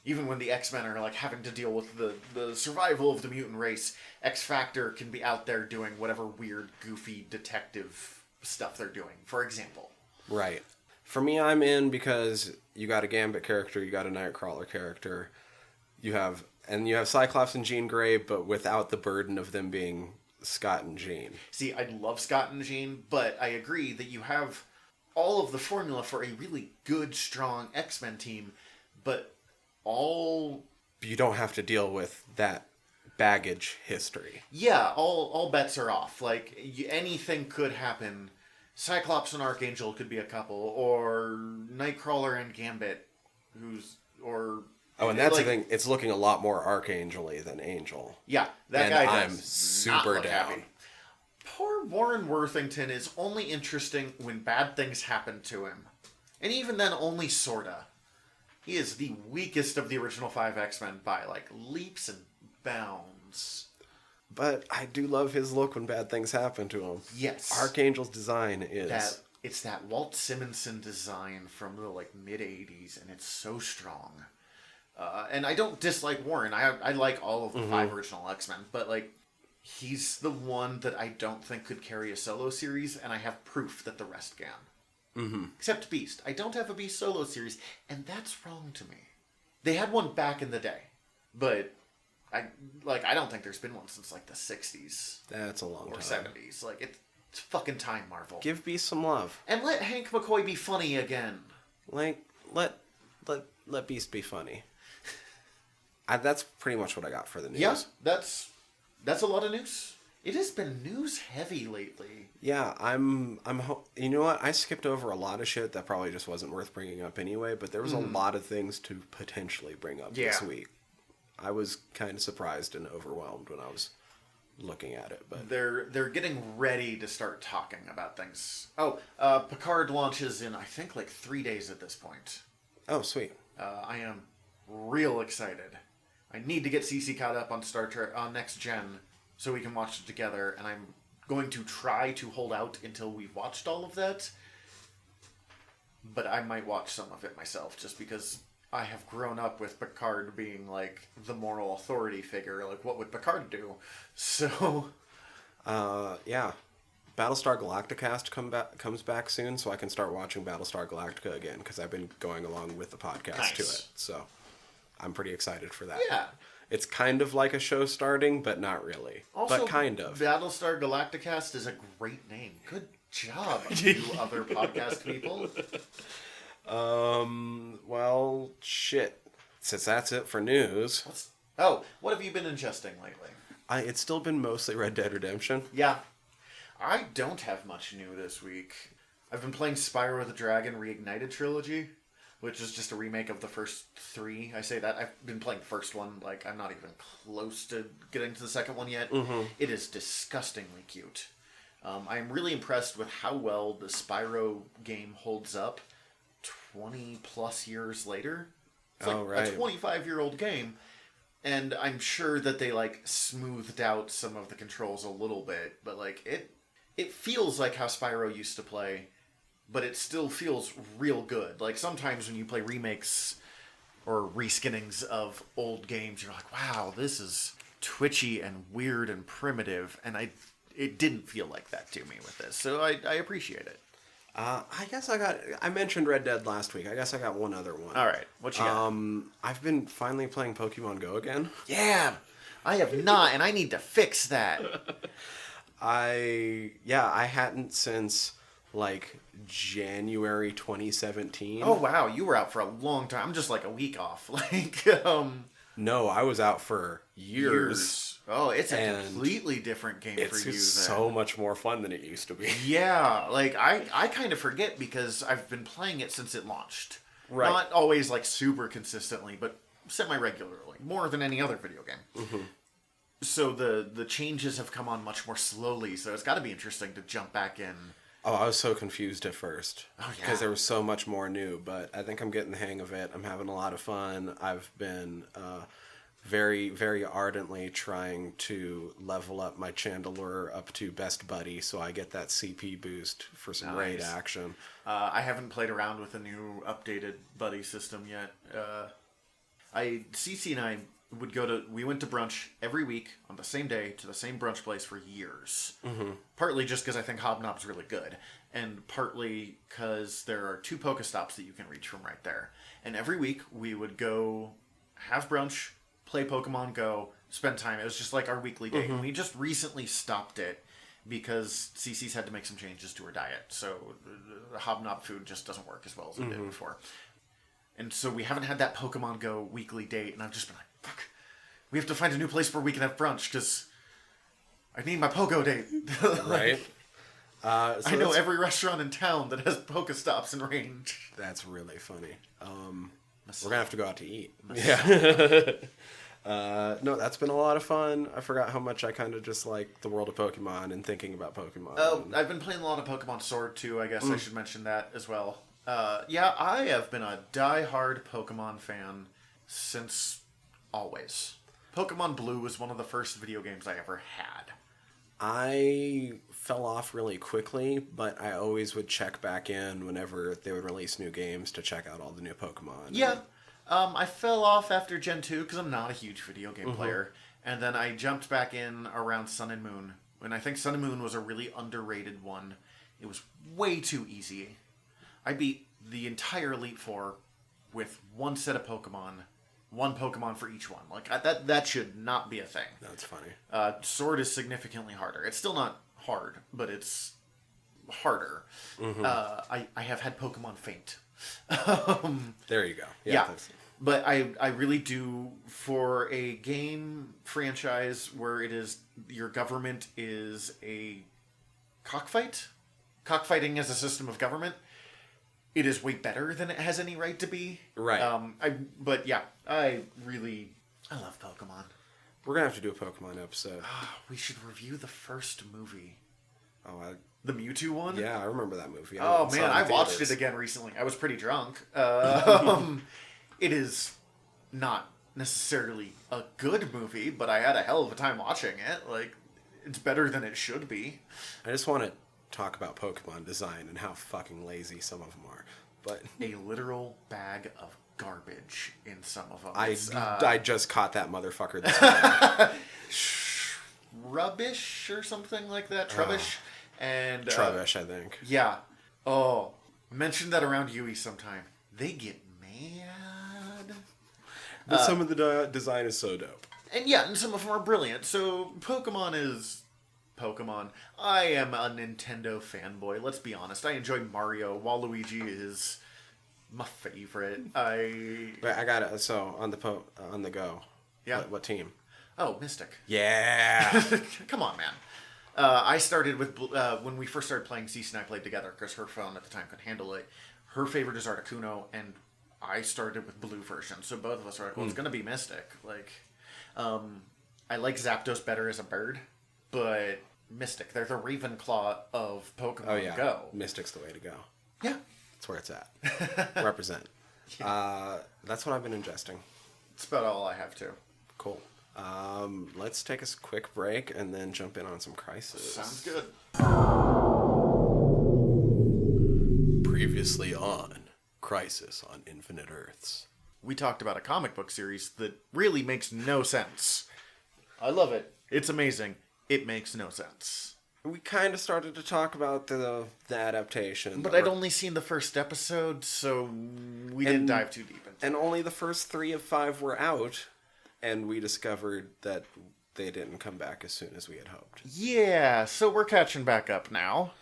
Speaker 2: even when the X-Men are like having to deal with the survival of the mutant race, X-Factor can be out there doing whatever weird, goofy detective stuff they're doing, for example.
Speaker 3: Right. For me, I'm in because you got a Gambit character, you got a Nightcrawler character, you have Cyclops and Jean Grey, but without the burden of them being Scott and Jean.
Speaker 2: See, I love Scott and Jean, but I agree that you have all of the formula for a really good, strong X-Men team, but
Speaker 3: you don't have to deal with that baggage history.
Speaker 2: Yeah, all bets are off. Like, anything could happen. Cyclops and Archangel could be a couple, or Nightcrawler and Gambit, and
Speaker 3: that's the thing. It's looking a lot more Archangel-y than Angel.
Speaker 2: Yeah, that
Speaker 3: and
Speaker 2: guy
Speaker 3: I'm
Speaker 2: does
Speaker 3: super
Speaker 2: not look
Speaker 3: down.
Speaker 2: happy. Poor Warren Worthington is only interesting when bad things happen to him. And even then, only sorta. He is the weakest of the original 5 X-Men by, like, leaps and bounds.
Speaker 3: But I do love his look when bad things happen to him.
Speaker 2: Yes.
Speaker 3: Archangel's design is...
Speaker 2: It's that Walt Simonson design from the, like, mid-'80s, and it's so strong. And I don't dislike Warren. I like all of the 5 original X-Men, but, like, he's the one that I don't think could carry a solo series, and I have proof that the rest can.
Speaker 3: Mm-hmm.
Speaker 2: Except Beast. I don't have a Beast solo series, and that's wrong to me. They had one back in the day, but I don't think there's been one since like the 60s.
Speaker 3: That's a long
Speaker 2: or
Speaker 3: time.
Speaker 2: 70s. Like, it's fucking time, Marvel.
Speaker 3: Give Beast some love.
Speaker 2: And let Hank McCoy be funny again.
Speaker 3: Like, let Beast be funny. That's pretty much what I got for the news.
Speaker 2: Yeah, that's a lot of news. It has been news heavy lately.
Speaker 3: Yeah, you know what? I skipped over a lot of shit that probably just wasn't worth bringing up anyway, but there was a lot of things to potentially bring up this week. I was kind of surprised and overwhelmed when I was looking at it, but
Speaker 2: they're getting ready to start talking about things. Picard launches in I think like 3 days at this point.
Speaker 3: Oh, sweet.
Speaker 2: I am real excited. I need to get CC caught up on Star Trek on Next Gen so we can watch it together, and I'm going to try to hold out until we've watched all of that. But I might watch some of it myself, just because I have grown up with Picard being, like, the moral authority figure. Like, what would Picard do? So...
Speaker 3: yeah. Battlestar Galactica comes back soon, so I can start watching Battlestar Galactica again, because I've been going along with the podcast to it. So I'm pretty excited for that.
Speaker 2: Yeah.
Speaker 3: It's kind of like a show starting, but not really.
Speaker 2: Also,
Speaker 3: but kind of.
Speaker 2: Battlestar Galacticast is a great name. Good job, you other podcast people.
Speaker 3: Well, shit. Since that's it for news.
Speaker 2: What have you been ingesting lately?
Speaker 3: It's still been mostly Red Dead Redemption.
Speaker 2: Yeah. I don't have much new this week. I've been playing Spyro the Dragon Reignited Trilogy, which is just a remake of the first 3. I say that. I've been playing the first one. Like, I'm not even close to getting to the second one yet. Mm-hmm. It is disgustingly cute. I'm really impressed with how well the Spyro game holds up 20 plus years later. It's like a 25-year-old game. And I'm sure that they, like, smoothed out some of the controls a little bit. But, like, it feels like how Spyro used to play, but it still feels real good. Like, sometimes when you play remakes or reskinnings of old games, you're like, wow, this is twitchy and weird and primitive, and it didn't feel like that to me with this. So I appreciate it.
Speaker 3: I guess I mentioned Red Dead last week. I guess I got one other one.
Speaker 2: All right, what you got?
Speaker 3: I've been finally playing Pokemon Go again.
Speaker 2: Yeah, I have not, and I need to fix that.
Speaker 3: I hadn't since like January 2017.
Speaker 2: Oh wow, you were out for a long time. I'm just like a week off. Like,
Speaker 3: No, I was out for years.
Speaker 2: Oh, it's a completely different game for you.
Speaker 3: It's just so much more fun than it used to be.
Speaker 2: Yeah, like I kind of forget because I've been playing it since it launched.
Speaker 3: Right.
Speaker 2: Not always like super consistently, but semi-regularly, more than any other video game. Mm-hmm. So the changes have come on much more slowly, so it's got to be interesting to jump back in.
Speaker 3: Oh, I was so confused at first.
Speaker 2: Oh, yeah.
Speaker 3: Because there was so much more new, but I think I'm getting the hang of it. I'm having a lot of fun. I've been very, very ardently trying to level up my Chandelure up to Best Buddy so I get that CP boost for some raid action.
Speaker 2: I haven't played around with a new updated buddy system yet. Cece and I we went to brunch every week on the same day to the same brunch place for years. Mm-hmm. Partly just because I think Hobnob's really good, and partly because there are 2 Pokestops that you can reach from right there. And every week we would go have brunch, play Pokemon Go, spend time. It was just like our weekly day. Mm-hmm. And we just recently stopped it because Cece's had to make some changes to her diet. So the Hobnob food just doesn't work as well as it did before. And so we haven't had that Pokemon Go weekly date, and I've just been like, fuck, we have to find a new place where we can have brunch, because I need my Pogo date.
Speaker 3: Right.
Speaker 2: So I know every restaurant in town that has Pokestops in range.
Speaker 3: That's really funny. We're going to have to go out to eat. Yeah. No, that's been a lot of fun. I forgot how much I kind of just like the world of Pokemon and thinking about Pokemon.
Speaker 2: Oh, I've been playing a lot of Pokemon Sword, too. I guess I should mention that as well. Yeah, I have been a die-hard Pokemon fan since always. Pokemon Blue was one of the first video games I ever had.
Speaker 3: I fell off really quickly, but I always would check back in whenever they would release new games to check out all the new Pokemon.
Speaker 2: Yeah. I fell off after Gen 2 because I'm not a huge video game player. And then I jumped back in around Sun and Moon. And I think Sun and Moon was a really underrated one. It was way too easy. I beat the entire Elite Four with one set of Pokemon. One Pokemon for each one. Like, that should not be a thing.
Speaker 3: That's funny.
Speaker 2: Sword is significantly harder. It's still not hard, but it's harder. Mm-hmm. I have had Pokemon faint.
Speaker 3: There you go.
Speaker 2: Yeah. But I really do, for a game franchise where it is, your government is a cockfighting as a system of government, it is way better than it has any right to be.
Speaker 3: Right.
Speaker 2: But yeah, I love Pokemon.
Speaker 3: We're going to have to do a Pokemon episode.
Speaker 2: We should review the first movie.
Speaker 3: Oh,
Speaker 2: the Mewtwo one?
Speaker 3: Yeah, I remember that movie.
Speaker 2: Oh man, I watched it again recently. I was pretty drunk. It is not necessarily a good movie, but I had a hell of a time watching it. Like, it's better than it should be.
Speaker 3: I just want to talk about Pokemon design and how fucking lazy some of them are. But
Speaker 2: a literal bag of garbage in some of them.
Speaker 3: I just caught that motherfucker this morning.
Speaker 2: Rubbish or something like that. Trubbish. And
Speaker 3: Trubbish, I think.
Speaker 2: Yeah. Oh, mention that around Yui sometime. They get mad.
Speaker 3: But some of the design is so dope.
Speaker 2: And yeah, and some of them are brilliant. So Pokemon is Pokemon. I am a Nintendo fanboy. Let's be honest. I enjoy Mario. Waluigi is my favorite.
Speaker 3: I got it. So on the go.
Speaker 2: Yeah.
Speaker 3: What team?
Speaker 2: Oh, Mystic.
Speaker 3: Yeah.
Speaker 2: Come on, man. I started with when we first started playing. Cece and I played together because her phone at the time could handle it. Her favorite is Articuno, and I started with blue version. So both of us are like, well, it's gonna be Mystic. Like, I like Zapdos better as a bird, but Mystic. They're the Ravenclaw of Pokemon Go.
Speaker 3: Mystic's the way to go.
Speaker 2: Yeah.
Speaker 3: That's where it's at. Represent. Yeah. That's what I've been ingesting.
Speaker 2: That's about all I have too.
Speaker 3: Cool. Let's take a quick break and then jump in on some Crisis.
Speaker 2: Sounds good.
Speaker 3: Previously on Crisis on Infinite Earths.
Speaker 2: We talked about a comic book series that really makes no sense. I love it. It's amazing. It makes no sense.
Speaker 3: We kind of started to talk about the adaptation.
Speaker 2: But I'd only seen the first episode, so we didn't dive too deep into it.
Speaker 3: And only the first 3 of 5 were out, and we discovered that they didn't come back as soon as we had hoped.
Speaker 2: Yeah, so we're catching back up now.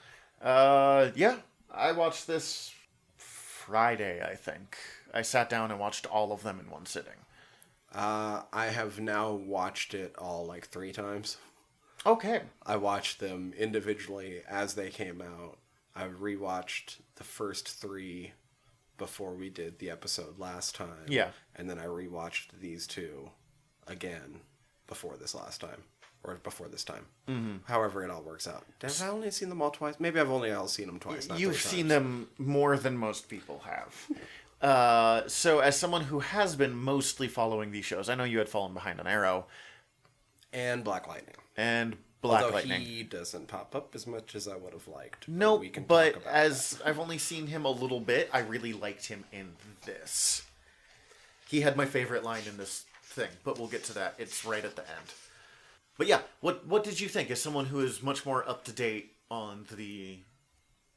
Speaker 2: Yeah, I watched this Friday, I think. I sat down and watched all of them in one sitting.
Speaker 3: I have now watched it all like 3 times.
Speaker 2: Okay.
Speaker 3: I watched them individually as they came out. I rewatched the first 3 before we did the episode last time.
Speaker 2: Yeah.
Speaker 3: And then I rewatched these 2 again before this last time. Or before this time. Mm-hmm. However it all works out. Have I only seen them all twice? Maybe I've only seen them twice.
Speaker 2: You've seen them more than most people have. So as someone who has been mostly following these shows, I know you had fallen behind on Arrow.
Speaker 3: And Black Lightning.
Speaker 2: Although
Speaker 3: he doesn't pop up as much as I would have liked.
Speaker 2: Nope, but as I've only seen him a little bit, I really liked him in this. He had my favorite line in this thing, but we'll get to that. It's right at the end. But yeah, what did you think as someone who is much more up to date on the...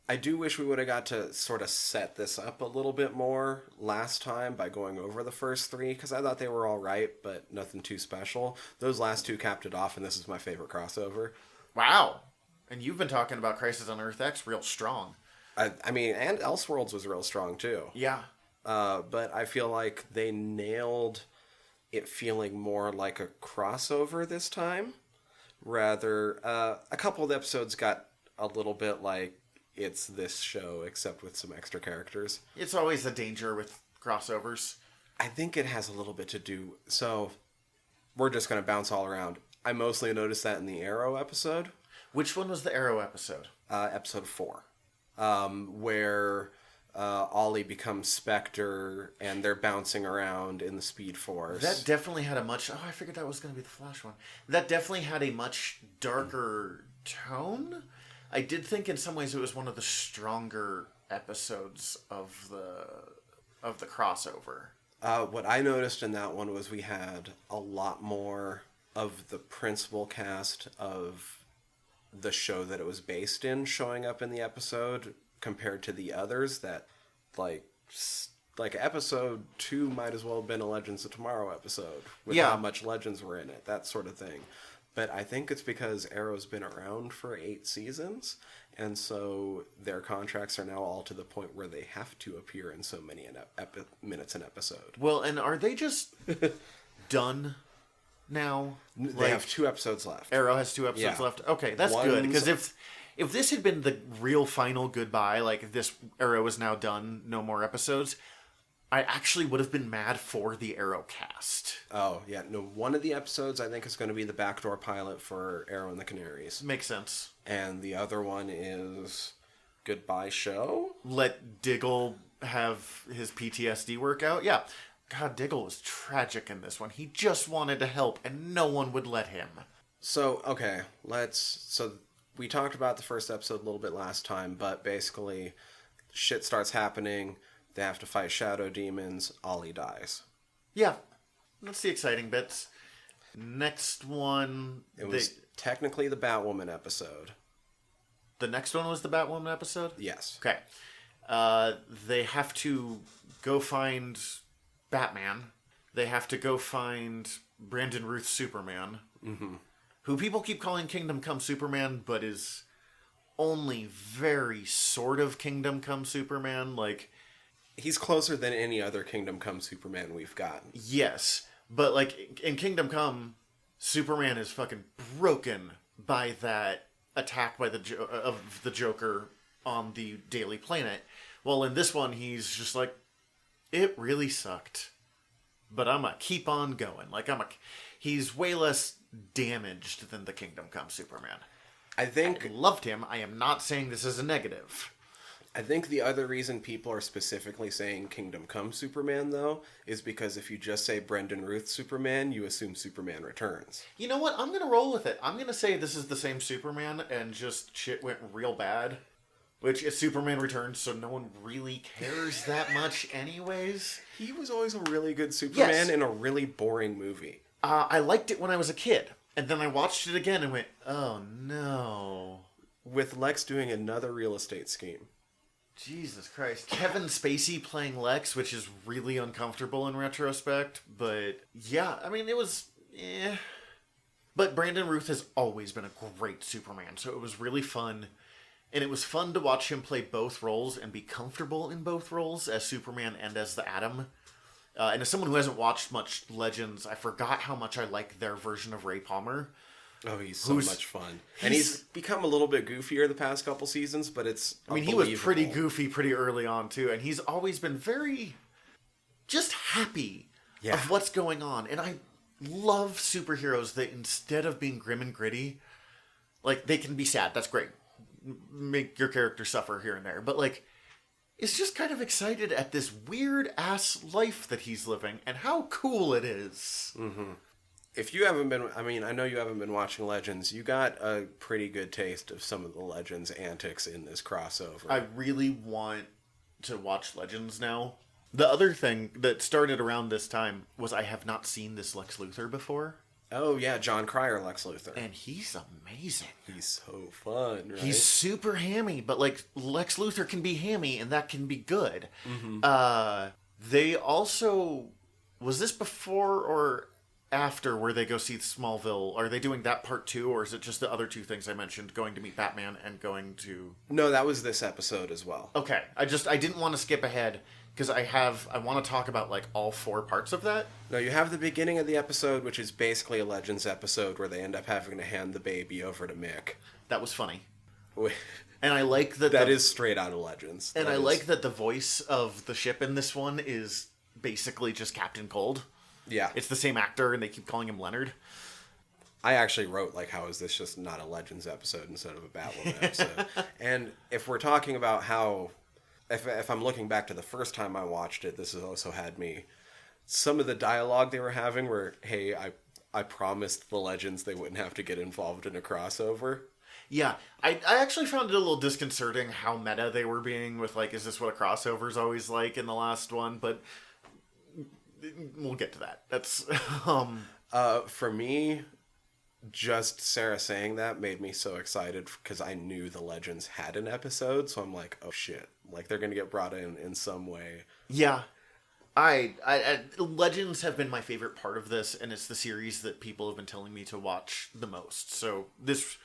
Speaker 3: I do wish we would have got to sort of set this up a little bit more last time by going over the first 3, because I thought they were all right, but nothing too special. Those last 2 capped it off, and this is my favorite crossover.
Speaker 2: Wow. And you've been talking about Crisis on Earth X real strong.
Speaker 3: I mean, and Elseworlds was real strong, too.
Speaker 2: Yeah.
Speaker 3: But I feel like they nailed it feeling more like a crossover this time. Rather, a couple of the episodes got a little bit like it's this show, except with some extra characters.
Speaker 2: It's always a danger with crossovers.
Speaker 3: I think it has a little bit to do... So, we're just going to bounce all around. I mostly noticed that in the Arrow episode.
Speaker 2: Which one was the Arrow episode?
Speaker 3: Episode 4. Where Ollie becomes Spectre, and they're bouncing around in the Speed Force.
Speaker 2: That definitely had a much... Oh, I figured that was going to be the Flash one. That definitely had a much darker tone. I did think in some ways it was one of the stronger episodes of the crossover.
Speaker 3: What I noticed in that one was we had a lot more of the principal cast of the show that it was based in showing up in the episode compared to the others that, like episode 2 might as well have been a Legends of Tomorrow episode with how much Legends were in it, that sort of thing. But I think it's because Arrow's been around for 8 seasons, and so their contracts are now all to the point where they have to appear in so many minutes an episode.
Speaker 2: Well, and are they just done now?
Speaker 3: They have 2 episodes left.
Speaker 2: Arrow has 2 episodes left? Okay, that's good, because if this had been the real final goodbye, like this Arrow is now done, no more episodes... I actually would have been mad for the Arrow cast.
Speaker 3: Oh, yeah. No, one of the episodes I think is going to be the backdoor pilot for Arrow and the Canaries.
Speaker 2: Makes sense.
Speaker 3: And the other one is Goodbye Show?
Speaker 2: Let Diggle have his PTSD work out? Yeah. God, Diggle was tragic in this one. He just wanted to help, and no one would let him.
Speaker 3: So, okay. So, we talked about the first episode a little bit last time, but basically, shit starts happening. They have to fight shadow demons. Ollie dies.
Speaker 2: Yeah. That's the exciting bits. Next one...
Speaker 3: It was technically the Batwoman episode.
Speaker 2: The next one was the Batwoman episode?
Speaker 3: Yes.
Speaker 2: Okay. They have to go find Batman. They have to go find Brandon Routh's Superman. Mm-hmm. Who people keep calling Kingdom Come Superman, but is only very sort of Kingdom Come Superman. Like...
Speaker 3: He's closer than any other Kingdom Come Superman we've gotten.
Speaker 2: Yes, but like in Kingdom Superman is fucking broken by that attack by the Joker on the Daily Planet. Well, in this one, he's just like, it really sucked, but I'm gonna keep on going. Like he's way less damaged than the Kingdom Come Superman. I loved him. I am not saying this is a negative.
Speaker 3: I think the other reason people are specifically saying Kingdom Come Superman, though, is because if you just say Brendan Routh Superman, you assume Superman Returns.
Speaker 2: You know what? I'm going to roll with it. I'm going to say this is the same Superman and just shit went real bad. Which is Superman Returns, so no one really cares that much anyways.
Speaker 3: He was always a really good Superman in a really boring movie.
Speaker 2: I liked it when I was a kid. And then I watched it again and went, oh no.
Speaker 3: With Lex doing another real estate scheme.
Speaker 2: Jesus Christ. Kevin Spacey playing Lex, which is really uncomfortable in retrospect. But yeah, I mean, it was... But Brandon Routh has always been a great Superman, so it was really fun. And it was fun to watch him play both roles and be comfortable in both roles, as Superman and as the Atom. And as someone who hasn't watched much Legends, I forgot how much I like their version of Ray Palmer.
Speaker 3: Oh, he's so much fun. And he's become a little bit goofier the past couple seasons, but it's
Speaker 2: he was pretty goofy pretty early on, too. And he's always been very just happy of what's going on. And I love superheroes that instead of being grim and gritty, like, they can be sad. That's great. Make your character suffer here and there. But, like, is just kind of excited at this weird-ass life that he's living and how cool it is.
Speaker 3: Mm-hmm. If you haven't been... I mean, I know you haven't been watching Legends. You got a pretty good taste of some of the Legends antics in this crossover.
Speaker 2: I really want to watch Legends now. The other thing that started around this time was I have not seen this Lex Luthor before.
Speaker 3: Oh, yeah, John Cryer Lex Luthor.
Speaker 2: And he's amazing.
Speaker 3: He's so fun, right?
Speaker 2: He's super hammy, but, like, Lex Luthor can be hammy, and that can be good. Mm-hmm. They also... Was this before or after where they go see Smallville? Are they doing that part too, or is it just the other two things I mentioned, going to meet Batman and going to...
Speaker 3: No, that was this episode as well.
Speaker 2: Okay. I didn't want to skip ahead... Because I want to talk about, like, all 4 parts of that.
Speaker 3: No, you have the beginning of the episode, which is basically a Legends episode where they end up having to hand the baby over to Mick.
Speaker 2: That was funny. And I like that...
Speaker 3: That is straight out of Legends.
Speaker 2: And I like that the voice of the ship in this one is basically just Captain Cold.
Speaker 3: Yeah.
Speaker 2: It's the same actor, and they keep calling him Leonard.
Speaker 3: I actually wrote, like, how is this just not a Legends episode instead of a Batwoman episode? And if we're talking about how... If I'm looking back to the first time I watched it, this has also had me... Some of the dialogue they were having were, hey, I promised the Legends they wouldn't have to get involved in a crossover.
Speaker 2: Yeah, I actually found it a little disconcerting how meta they were being with, like, is this what a crossover's always like in the last one? But we'll get to that. That's...
Speaker 3: For me... Just Sarah saying that made me so excited because I knew the Legends had an episode, so I'm like, oh shit, like they're gonna get brought in some way.
Speaker 2: Yeah, I Legends have been my favorite part of this, and it's the series that people have been telling me to watch the most. So this,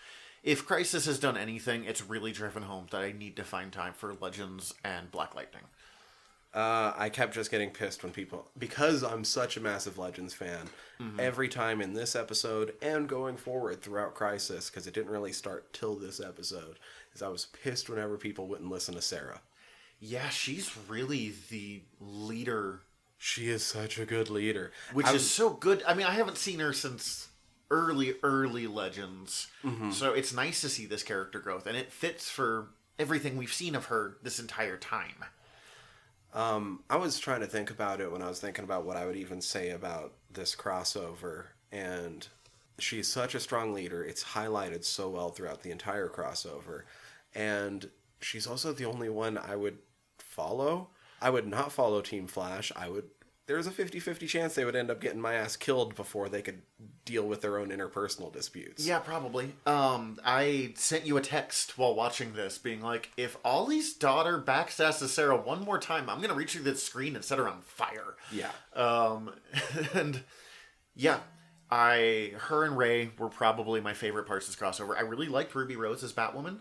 Speaker 2: if Crisis has done anything, it's really driven home that I need to find time for Legends and Black Lightning.
Speaker 3: I kept just getting pissed when people... Because I'm such a massive Legends fan, every time in this episode and going forward throughout Crisis, because it didn't really start till this episode, is I was pissed whenever people wouldn't listen to Sarah.
Speaker 2: Yeah, she's really the leader.
Speaker 3: She is such a good leader.
Speaker 2: Which is so good. I mean, I haven't seen her since early Legends. Mm-hmm. So it's nice to see this character growth, and it fits for everything we've seen of her this entire time.
Speaker 3: I was trying to think about it when I was thinking about what I would even say about this crossover, and she's such a strong leader. It's highlighted so well throughout the entire crossover, and she's also the only one I would follow. I would not follow Team Flash. There's a 50-50 chance they would end up getting my ass killed before they could deal with their own interpersonal disputes.
Speaker 2: Yeah, probably. I sent you a text while watching this being like, if Ollie's daughter backstasses Sarah one more time, I'm going to reach through this screen and set her on fire.
Speaker 3: Yeah.
Speaker 2: And yeah, her and Ray were probably my favorite parts of this crossover. I really liked Ruby Rose as Batwoman.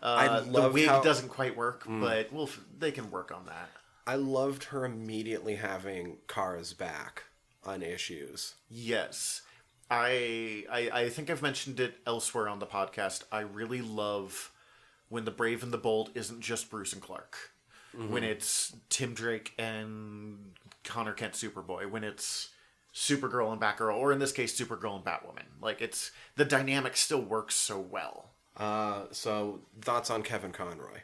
Speaker 2: The wig doesn't quite work, but they can work on that.
Speaker 3: I loved her immediately having Kara's back on issues.
Speaker 2: Yes. I think I've mentioned it elsewhere on the podcast. I really love when The Brave and the Bold isn't just Bruce and Clark. Mm-hmm. When it's Tim Drake and Connor Kent Superboy. When it's Supergirl and Batgirl. Or in this case, Supergirl and Batwoman. Like, it's... The dynamic still works so well.
Speaker 3: So, thoughts on Kevin Conroy?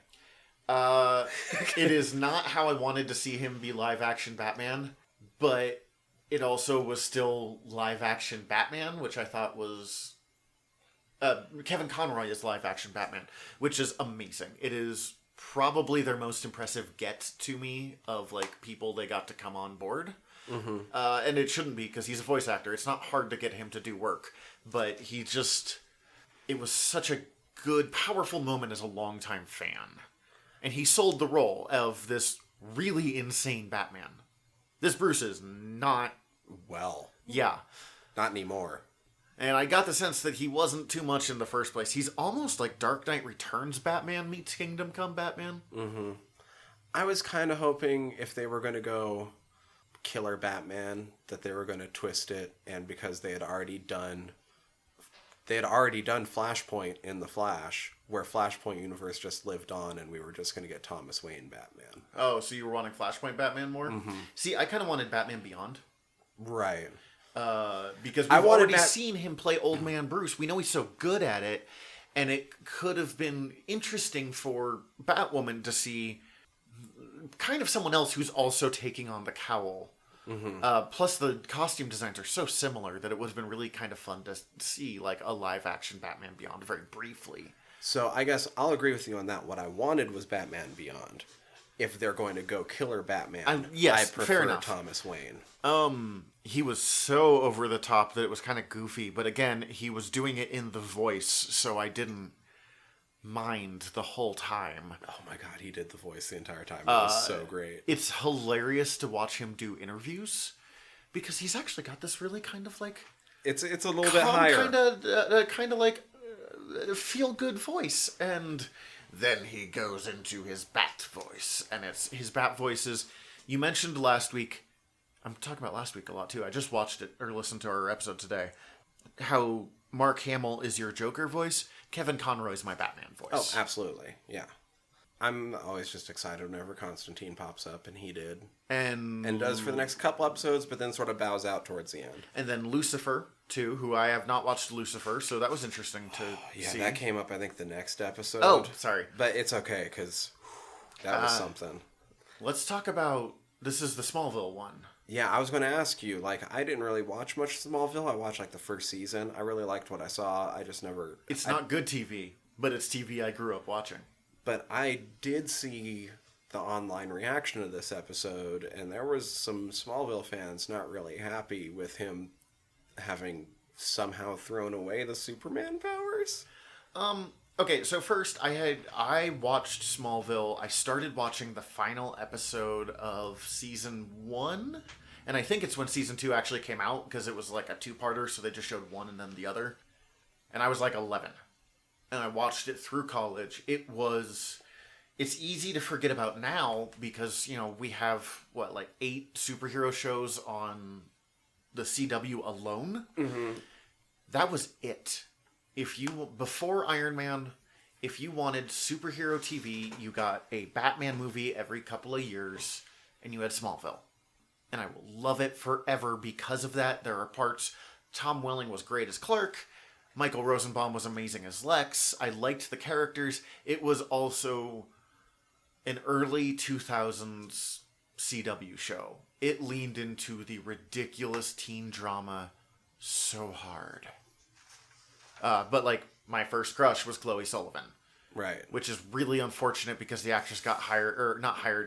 Speaker 2: It is not how I wanted to see him be live-action Batman, but it also was still live-action Batman, which I thought was... Kevin Conroy is live-action Batman, which is amazing. It is probably their most impressive get to me of, like, people they got to come on board. And it shouldn't be, because he's a voice actor. It's not hard to get him to do work. But it was such a good, powerful moment as a longtime fan. And he sold the role of this really insane Batman. This Bruce is not...
Speaker 3: Well.
Speaker 2: Yeah.
Speaker 3: Not anymore.
Speaker 2: And I got the sense that he wasn't too much in the first place. He's almost like Dark Knight Returns Batman meets Kingdom Come Batman.
Speaker 3: Mm-hmm. I was kind of hoping if they were going to go Killer Batman, that they were going to twist it, and because they had already done Flashpoint in The Flash, where Flashpoint universe just lived on, and we were just going to get Thomas Wayne Batman.
Speaker 2: Oh, so you were wanting Flashpoint Batman more?
Speaker 3: Mm-hmm.
Speaker 2: See, I kind of wanted Batman Beyond.
Speaker 3: Right.
Speaker 2: Because we've already seen him play Old Man Bruce. We know he's so good at it, and it could have been interesting for Batwoman to see kind of someone else who's also taking on the cowl. Mm-hmm. Plus, the costume designs are so similar that it would have been really kind of fun to see like a live-action Batman Beyond very briefly.
Speaker 3: So I guess I'll agree with you on that. What I wanted was Batman Beyond. If they're going to go Killer Batman,
Speaker 2: yes,
Speaker 3: I prefer
Speaker 2: fair enough.
Speaker 3: Thomas Wayne.
Speaker 2: He was so over the top that it was kind of goofy, but again, he was doing it in the voice, so I didn't mind the whole time.
Speaker 3: Oh my god, he did the voice the entire time. It was so great.
Speaker 2: It's hilarious to watch him do interviews, because he's actually got this really kind of like...
Speaker 3: It's a little bit higher.
Speaker 2: Kind of like feel-good voice, and then he goes into his bat voice, and his bat voice is... You mentioned last week... I'm talking about last week a lot, too. I just watched it, or listened to our episode today. How Mark Hamill is your Joker voice. Kevin Conroy's my Batman voice.
Speaker 3: Oh, absolutely. Yeah. I'm always just excited whenever Constantine pops up, and he did. And does for the next couple episodes, but then sort of bows out towards the end.
Speaker 2: And then Lucifer, too, who I have not watched Lucifer, so that was interesting to see.
Speaker 3: Yeah, that came up, I think, the next episode.
Speaker 2: Oh, sorry.
Speaker 3: But it's okay, because that was something.
Speaker 2: Let's talk about... This is the Smallville one.
Speaker 3: Yeah, I was going to ask you, like, I didn't really watch much Smallville. I watched, like, the first season. I really liked what I saw. I just never...
Speaker 2: It's not good TV, but it's TV I grew up watching.
Speaker 3: But I did see the online reaction to this episode, and there was some Smallville fans not really happy with him having somehow thrown away the Superman powers.
Speaker 2: Okay, so first, I watched Smallville. I started watching the final episode of season 1, and I think it's when season 2 actually came out, because it was like a two-parter, so they just showed one and then the other. And I was like 11, and I watched it through college. It's easy to forget about now, because, you know, we have, 8 superhero shows on the CW alone? Mm-hmm. That was it. Before Iron Man, if you wanted superhero TV, you got a Batman movie every couple of years, and you had Smallville. And I will love it forever because of that. There are parts... Tom Welling was great as Clark. Michael Rosenbaum was amazing as Lex. I liked the characters. It was also an early 2000s CW show. It leaned into the ridiculous teen drama so hard. But, my first crush was Chloe Sullivan.
Speaker 3: Right.
Speaker 2: Which is really unfortunate because the actress got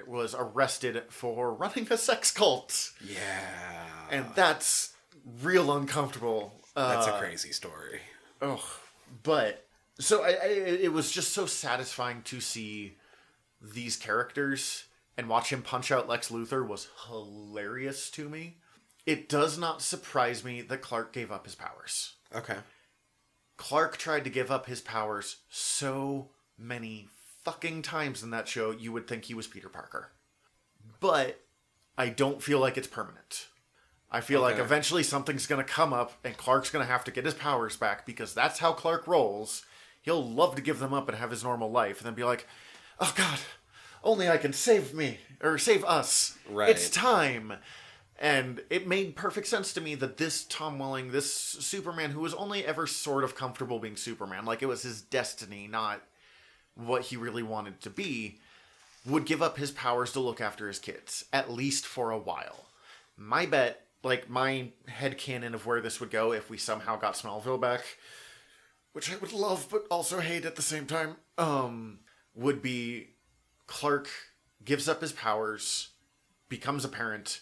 Speaker 2: was arrested for running a sex cult.
Speaker 3: Yeah.
Speaker 2: And that's real uncomfortable.
Speaker 3: That's a crazy story.
Speaker 2: Oh. But, so it was just so satisfying to see these characters, and watch him punch out Lex Luthor was hilarious to me. It does not surprise me that Clark gave up his powers.
Speaker 3: Okay.
Speaker 2: Clark tried to give up his powers so many fucking times in that show, you would think he was Peter Parker. But I don't feel like it's permanent. I feel like eventually something's going to come up and Clark's going to have to get his powers back, because that's how Clark rolls. He'll love to give them up and have his normal life and then be like, oh God, only I can save us.
Speaker 3: Right.
Speaker 2: It's time. And it made perfect sense to me that this Tom Welling, this Superman, who was only ever sort of comfortable being Superman, like it was his destiny, not what he really wanted to be, would give up his powers to look after his kids, at least for a while. My bet, my headcanon of where this would go if we somehow got Smallville back, which I would love but also hate at the same time, would be Clark gives up his powers, becomes a parent,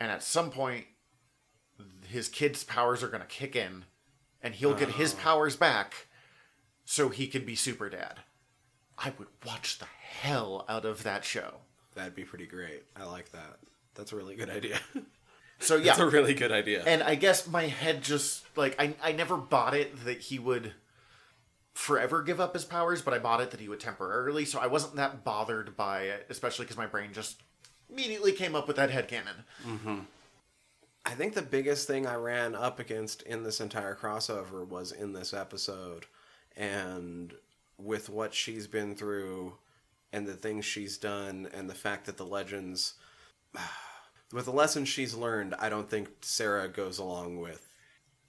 Speaker 2: And at some point, his kid's powers are going to kick in, and he'll get his powers back so he can be Super Dad. I would watch the hell out of that show.
Speaker 3: That'd be pretty great. I like that. That's a really good idea.
Speaker 2: So yeah.
Speaker 3: That's a really good idea.
Speaker 2: And I guess my head just, like, I never bought it that he would forever give up his powers, but I bought it that he would temporarily, so I wasn't that bothered by it, especially because my brain just immediately came up with that headcanon.
Speaker 3: Mm-hmm. I think the biggest thing I ran up against in this entire crossover was in this episode, and with what she's been through and the things she's done and the fact that the legends, with the lessons she's learned, I don't think Sarah goes along with.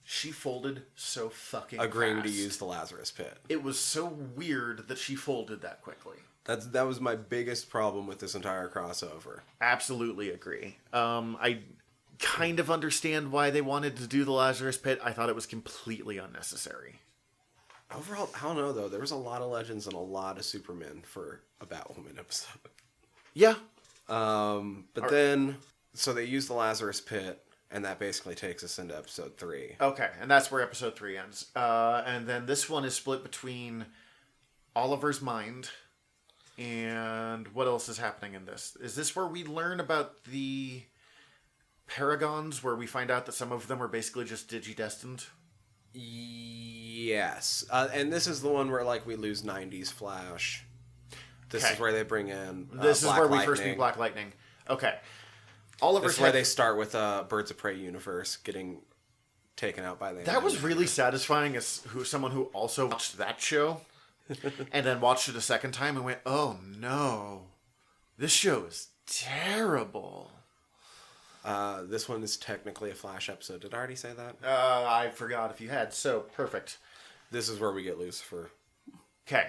Speaker 2: She folded so fucking
Speaker 3: agreeing
Speaker 2: fast.
Speaker 3: to use the Lazarus Pit.
Speaker 2: It was so weird that she folded that quickly.
Speaker 3: That was my biggest problem with this entire crossover.
Speaker 2: Absolutely agree. I kind of understand why they wanted to do the Lazarus Pit. I thought it was completely unnecessary.
Speaker 3: Overall, I don't know, though. There was a lot of legends and a lot of Supermen for a Batwoman episode.
Speaker 2: Yeah.
Speaker 3: Then, so they use the Lazarus Pit, and that basically takes us into episode 3.
Speaker 2: Okay, and that's where episode 3 ends. And then this one is split between Oliver's mind and what else is happening in this? Is this where we learn about the Paragons, where we find out that some of them are basically just digidestined?
Speaker 3: Yes. And this is the one where, like, we lose 90s Flash. This is where they bring in
Speaker 2: This is
Speaker 3: Black
Speaker 2: where
Speaker 3: Lightning.
Speaker 2: we first meet Black Lightning. Okay.
Speaker 3: This is where they start with Birds of Prey universe getting taken out by the...
Speaker 2: That was really satisfying as someone who also watched that show and then watched it a second time and went, oh no, this show is terrible.
Speaker 3: This one is technically a Flash episode. Did I already say that?
Speaker 2: I forgot if you had, so perfect.
Speaker 3: This is where we get Lucifer.
Speaker 2: Okay.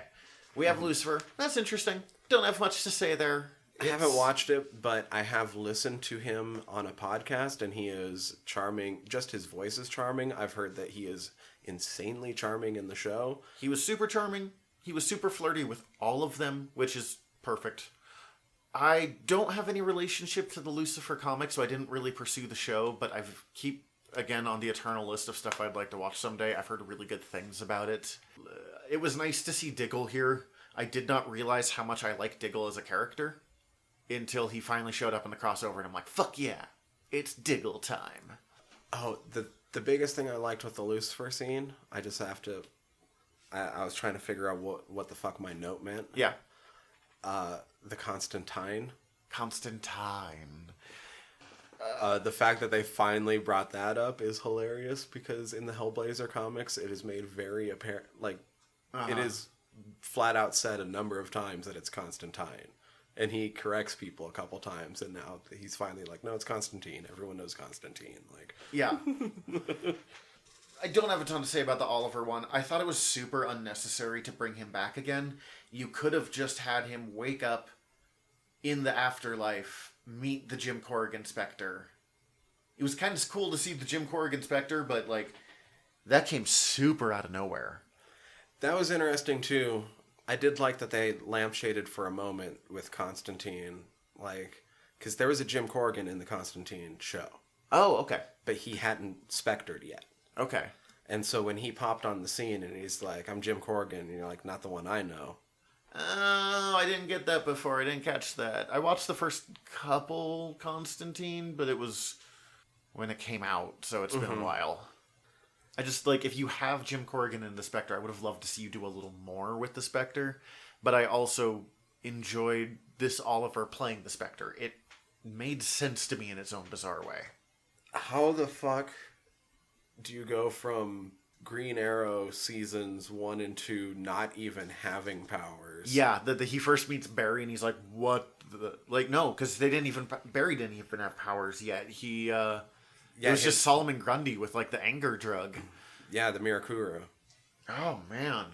Speaker 2: We have Lucifer. That's interesting. Don't have much to say there.
Speaker 3: I haven't watched it, but I have listened to him on a podcast, and he is charming. Just his voice is charming. I've heard that he is insanely charming in the show.
Speaker 2: He was super charming. He was super flirty with all of them, which is perfect. I don't have any relationship to the Lucifer comic, so I didn't really pursue the show, but I keep, again, on the eternal list of stuff I'd like to watch someday. I've heard really good things about it. It was nice to see Diggle here. I did not realize how much I like Diggle as a character until he finally showed up in the crossover, and I'm like, fuck yeah, it's Diggle time.
Speaker 3: Oh, the biggest thing I liked with the Lucifer scene, I just have to... I was trying to figure out what the fuck my note meant.
Speaker 2: Yeah.
Speaker 3: The Constantine.
Speaker 2: Constantine.
Speaker 3: The fact that they finally brought that up is hilarious, because in the Hellblazer comics, it is made very apparent, like, it is flat out said a number of times that it's Constantine. And he corrects people a couple times, and now he's finally like, no, it's Constantine. Everyone knows Constantine. Like,
Speaker 2: yeah. I don't have a ton to say about the Oliver one. I thought it was super unnecessary to bring him back again. You could have just had him wake up in the afterlife, meet the Jim Corrigan Spectre. It was kind of cool to see the Jim Corrigan Spectre, but, like, that came super out of nowhere.
Speaker 3: That was interesting, too. I did like that they lampshaded for a moment with Constantine, like, because there was a Jim Corrigan in the Constantine show.
Speaker 2: Oh, okay.
Speaker 3: But he hadn't spectered yet.
Speaker 2: Okay.
Speaker 3: And so when he popped on the scene and he's like, I'm Jim Corrigan, and you're like, not the one I know.
Speaker 2: Oh, I didn't get that before. I didn't catch that. I watched the first couple Constantine, but it was when it came out, so it's been a while. I just, like, if you have Jim Corrigan in the Spectre, I would have loved to see you do a little more with the Spectre. But I also enjoyed this Oliver playing the Spectre. It made sense to me in its own bizarre way.
Speaker 3: How the fuck do you go from Green Arrow seasons 1 and 2 not even having powers?
Speaker 2: Yeah, he first meets Barry and he's like, what the... Like, no, because Barry didn't even have powers yet. It was just Solomon Grundy with, like, the anger drug.
Speaker 3: Yeah, the Mirakuru.
Speaker 2: Oh, man.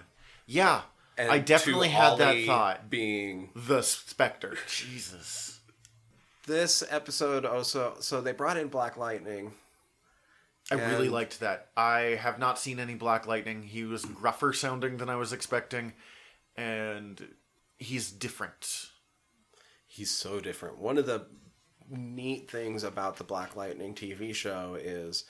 Speaker 2: Yeah,
Speaker 3: And
Speaker 2: I definitely had that
Speaker 3: Ollie
Speaker 2: thought.
Speaker 3: Being
Speaker 2: The Spectre. Jesus.
Speaker 3: this episode also... So they brought in Black Lightning.
Speaker 2: I really liked that. I have not seen any Black Lightning. He was gruffer sounding than I was expecting. And he's different.
Speaker 3: He's so different. One of neat things about the Black Lightning TV show is,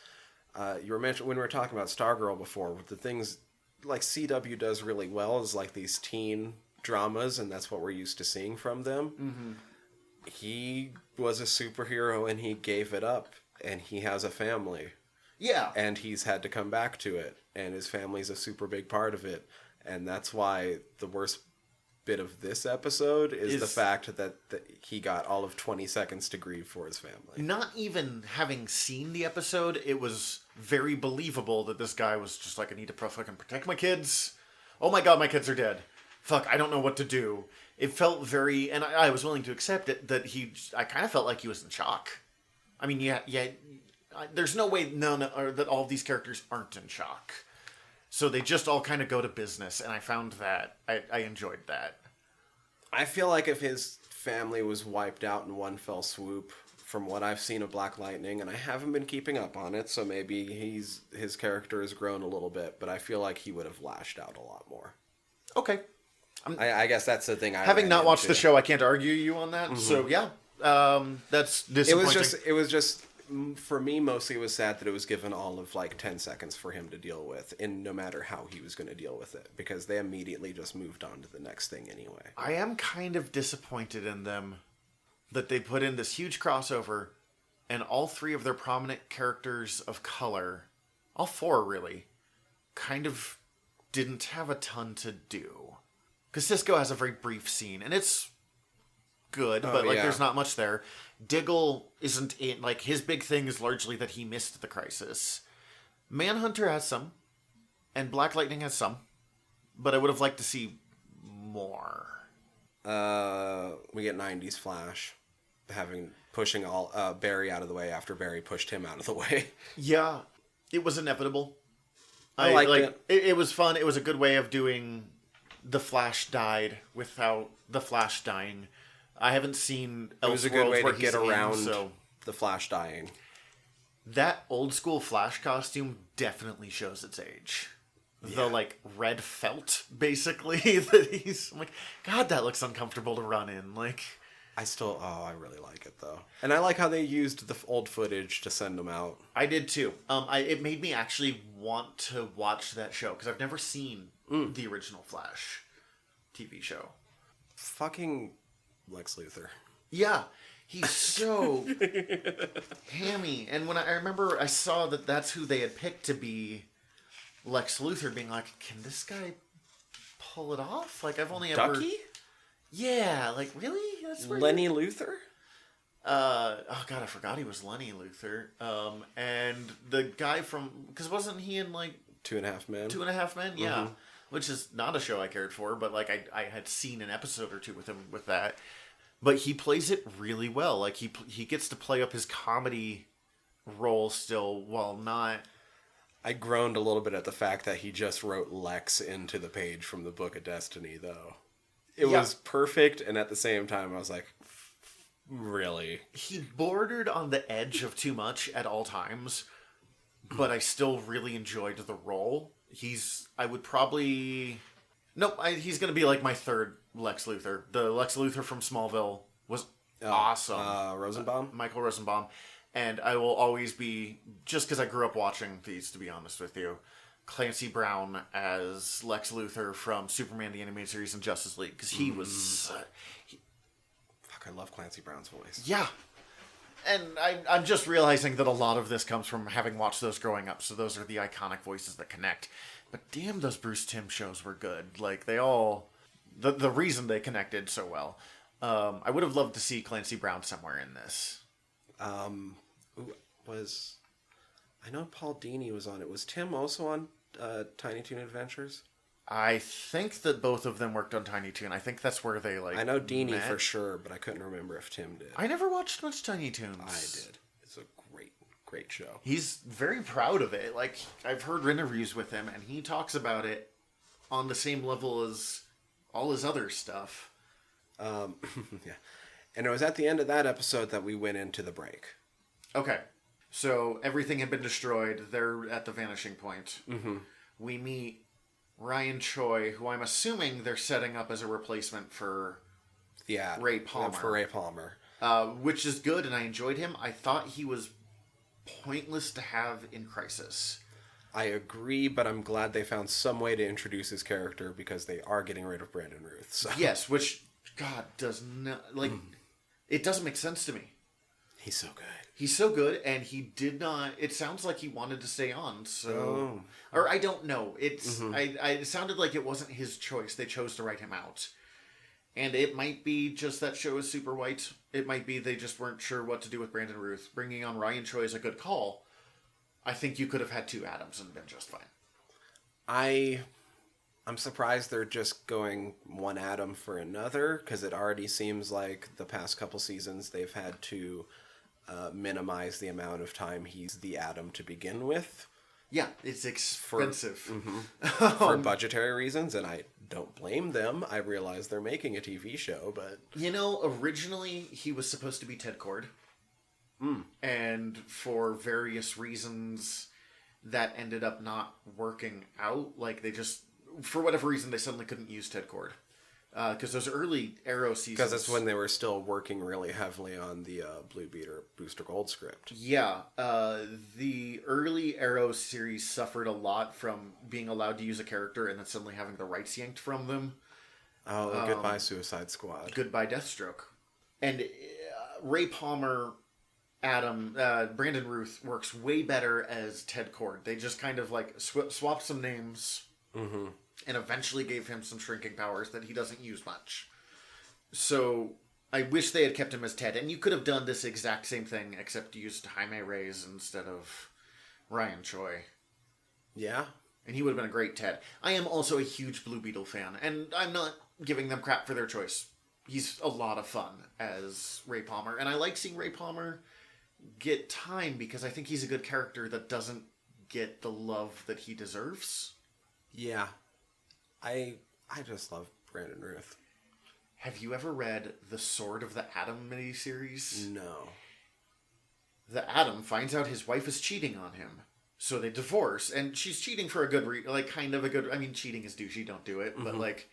Speaker 3: you were mentioning when we were talking about Stargirl before, the things like CW does really well is like these teen dramas, and that's what we're used to seeing from them.
Speaker 2: Mm-hmm.
Speaker 3: He was a superhero and he gave it up, and he has a family.
Speaker 2: Yeah.
Speaker 3: And he's had to come back to it, and his family's a super big part of it. And that's why the worst bit of this episode is the fact that he got all of 20 seconds to grieve for his family.
Speaker 2: Not even having seen the episode, it was very believable that this guy was just like, I need to fucking protect my kids. Oh my god, my kids are dead. Fuck, I don't know what to do. It felt very, and I was willing to accept it, that I kind of felt like he was in shock. I mean, yeah, there's no way or that all of these characters aren't in shock. So they just all kind of go to business, and I found that, I enjoyed that.
Speaker 3: I feel like if his family was wiped out in one fell swoop, from what I've seen of Black Lightning, and I haven't been keeping up on it, so maybe his character has grown a little bit, but I feel like he would have lashed out a lot more.
Speaker 2: Okay.
Speaker 3: I guess that's the thing.
Speaker 2: Having not watched the show, I can't argue you on that. Mm-hmm. So yeah, that's disappointing.
Speaker 3: It was just for me. Mostly, it was sad that it was given all of like 10 seconds for him to deal with, and no matter how he was going to deal with it, because they immediately just moved on to the next thing anyway.
Speaker 2: I am kind of disappointed in them that they put in this huge crossover, and all three of their prominent characters of color, all four really, kind of didn't have a ton to do. Because Cisco has a very brief scene, and it's good, but there's not much there. Diggle isn't in, like, his big thing is largely that he missed the crisis. Manhunter has some, and Black Lightning has some, but I would have liked to see more.
Speaker 3: We get 90s Flash, pushing all Barry out of the way after Barry pushed him out of the way.
Speaker 2: Yeah, it was inevitable.
Speaker 3: I liked it.
Speaker 2: It was fun. It was a good way of doing the Flash died without the Flash dying. I haven't seen Elseworlds.
Speaker 3: It was a good way
Speaker 2: to
Speaker 3: get around the Flash dying.
Speaker 2: That old school Flash costume definitely shows its age. Yeah. The like red felt, basically, that I'm like, God, that looks uncomfortable to run in. Like,
Speaker 3: I really like it though, and I like how they used the old footage to send them out.
Speaker 2: I did too. It made me actually want to watch that show because I've never seen the original Flash TV show.
Speaker 3: Fucking Lex Luthor.
Speaker 2: Yeah, he's so hammy. And when I remember I saw that that's who they had picked to be Lex Luthor, being like, can this guy pull it off? Like, I've only ever...
Speaker 3: Ducky?
Speaker 2: Yeah, like, really? That's where
Speaker 3: Lenny Luthor?
Speaker 2: Oh god, I forgot he was Lenny Luthor. And the guy from... Because wasn't he in, like...
Speaker 3: 2.5 Men?
Speaker 2: 2.5 Men, yeah. Mm-hmm. Which is not a show I cared for, but, like, I had seen an episode or two with him with that. But he plays it really well. Like, he gets to play up his comedy role still, while not...
Speaker 3: I groaned a little bit at the fact that he just wrote Lex into the page from the Book of Destiny, though. It was perfect, and at the same time, I was like, really?
Speaker 2: He bordered on the edge of too much at all times, but I still really enjoyed the role. He's going to be like my third Lex Luthor. The Lex Luthor from Smallville was awesome.
Speaker 3: Rosenbaum?
Speaker 2: Michael Rosenbaum. And I will always be, just because I grew up watching these, to be honest with you, Clancy Brown as Lex Luthor from Superman the Animated Series and Justice League. Because he was...
Speaker 3: I love Clancy Brown's voice.
Speaker 2: Yeah. And I'm just realizing that a lot of this comes from having watched those growing up. So those are the iconic voices that connect. But damn, those Bruce Timm shows were good. Like, they all... The reason they connected so well. I would have loved to see Clancy Brown somewhere in this.
Speaker 3: I know Paul Dini was on it. Was Tim also on Tiny Toon Adventures?
Speaker 2: I think that both of them worked on Tiny Toon. I think that's where they
Speaker 3: I know Dini for sure, but I couldn't remember if Tim did.
Speaker 2: I never watched much Tiny Toons.
Speaker 3: I did. It's a great show.
Speaker 2: He's very proud of it. Like, I've heard interviews with him, and he talks about it on the same level as all his other stuff.
Speaker 3: Yeah. And it was at the end of that episode that we went into the break.
Speaker 2: Okay. So everything had been destroyed. They're at the vanishing point.
Speaker 3: Mm-hmm.
Speaker 2: We meet Ryan Choi, who I'm assuming they're setting up as a replacement for Ray Palmer.
Speaker 3: For Ray Palmer.
Speaker 2: which is good, and I enjoyed him. I thought he was pointless to have in Crisis.
Speaker 3: I agree, but I'm glad they found some way to introduce his character because they are getting rid of Brandon Ruth. So.
Speaker 2: Yes, which, God, does not... Like, it doesn't make sense to me.
Speaker 3: He's so good.
Speaker 2: He's so good, and he did not... It sounds like he wanted to stay on, so...
Speaker 3: Oh.
Speaker 2: Or I don't know. It's it sounded like it wasn't his choice. They chose to write him out. And it might be just that show is super white. It might be they just weren't sure what to do with Brandon Ruth. Bringing on Ryan Choi is a good call. I think you could have had 2 Adams and been just fine.
Speaker 3: I'm surprised they're just going one Adam for another, because it already seems like the past couple seasons they've had to minimize the amount of time he's the Adam to begin with.
Speaker 2: Yeah, it's expensive.
Speaker 3: For budgetary reasons, and I don't blame them. I realize they're making a TV show, but...
Speaker 2: You know, originally he was supposed to be Ted Kord. And for various reasons, that ended up not working out. Like, they just... For whatever reason, they suddenly couldn't use Ted Kord. Because those early Arrow seasons...
Speaker 3: Because that's when they were still working really heavily on the Blue Beater Booster Gold script.
Speaker 2: Yeah. The early Arrow series suffered a lot from being allowed to use a character and then suddenly having the rights yanked from them.
Speaker 3: Oh, goodbye Suicide Squad.
Speaker 2: Goodbye Deathstroke. And Ray Palmer... Brandon Ruth works way better as Ted Kord. They just kind of like swapped some names and eventually gave him some shrinking powers that he doesn't use much. So I wish they had kept him as Ted. And you could have done this exact same thing except used Jaime Reyes instead of Ryan Choi.
Speaker 3: Yeah.
Speaker 2: And he would have been a great Ted. I am also a huge Blue Beetle fan, and I'm not giving them crap for their choice. He's a lot of fun as Ray Palmer. And I like seeing Ray Palmer get time because I think he's a good character that doesn't get the love that he deserves.
Speaker 3: Yeah. I just love Brandon Ruth.
Speaker 2: Have you ever read the Sword of the Atom miniseries?
Speaker 3: No.
Speaker 2: The Atom finds out his wife is cheating on him. So they divorce, and she's cheating for a good I mean, cheating is douchey, don't do it, but like,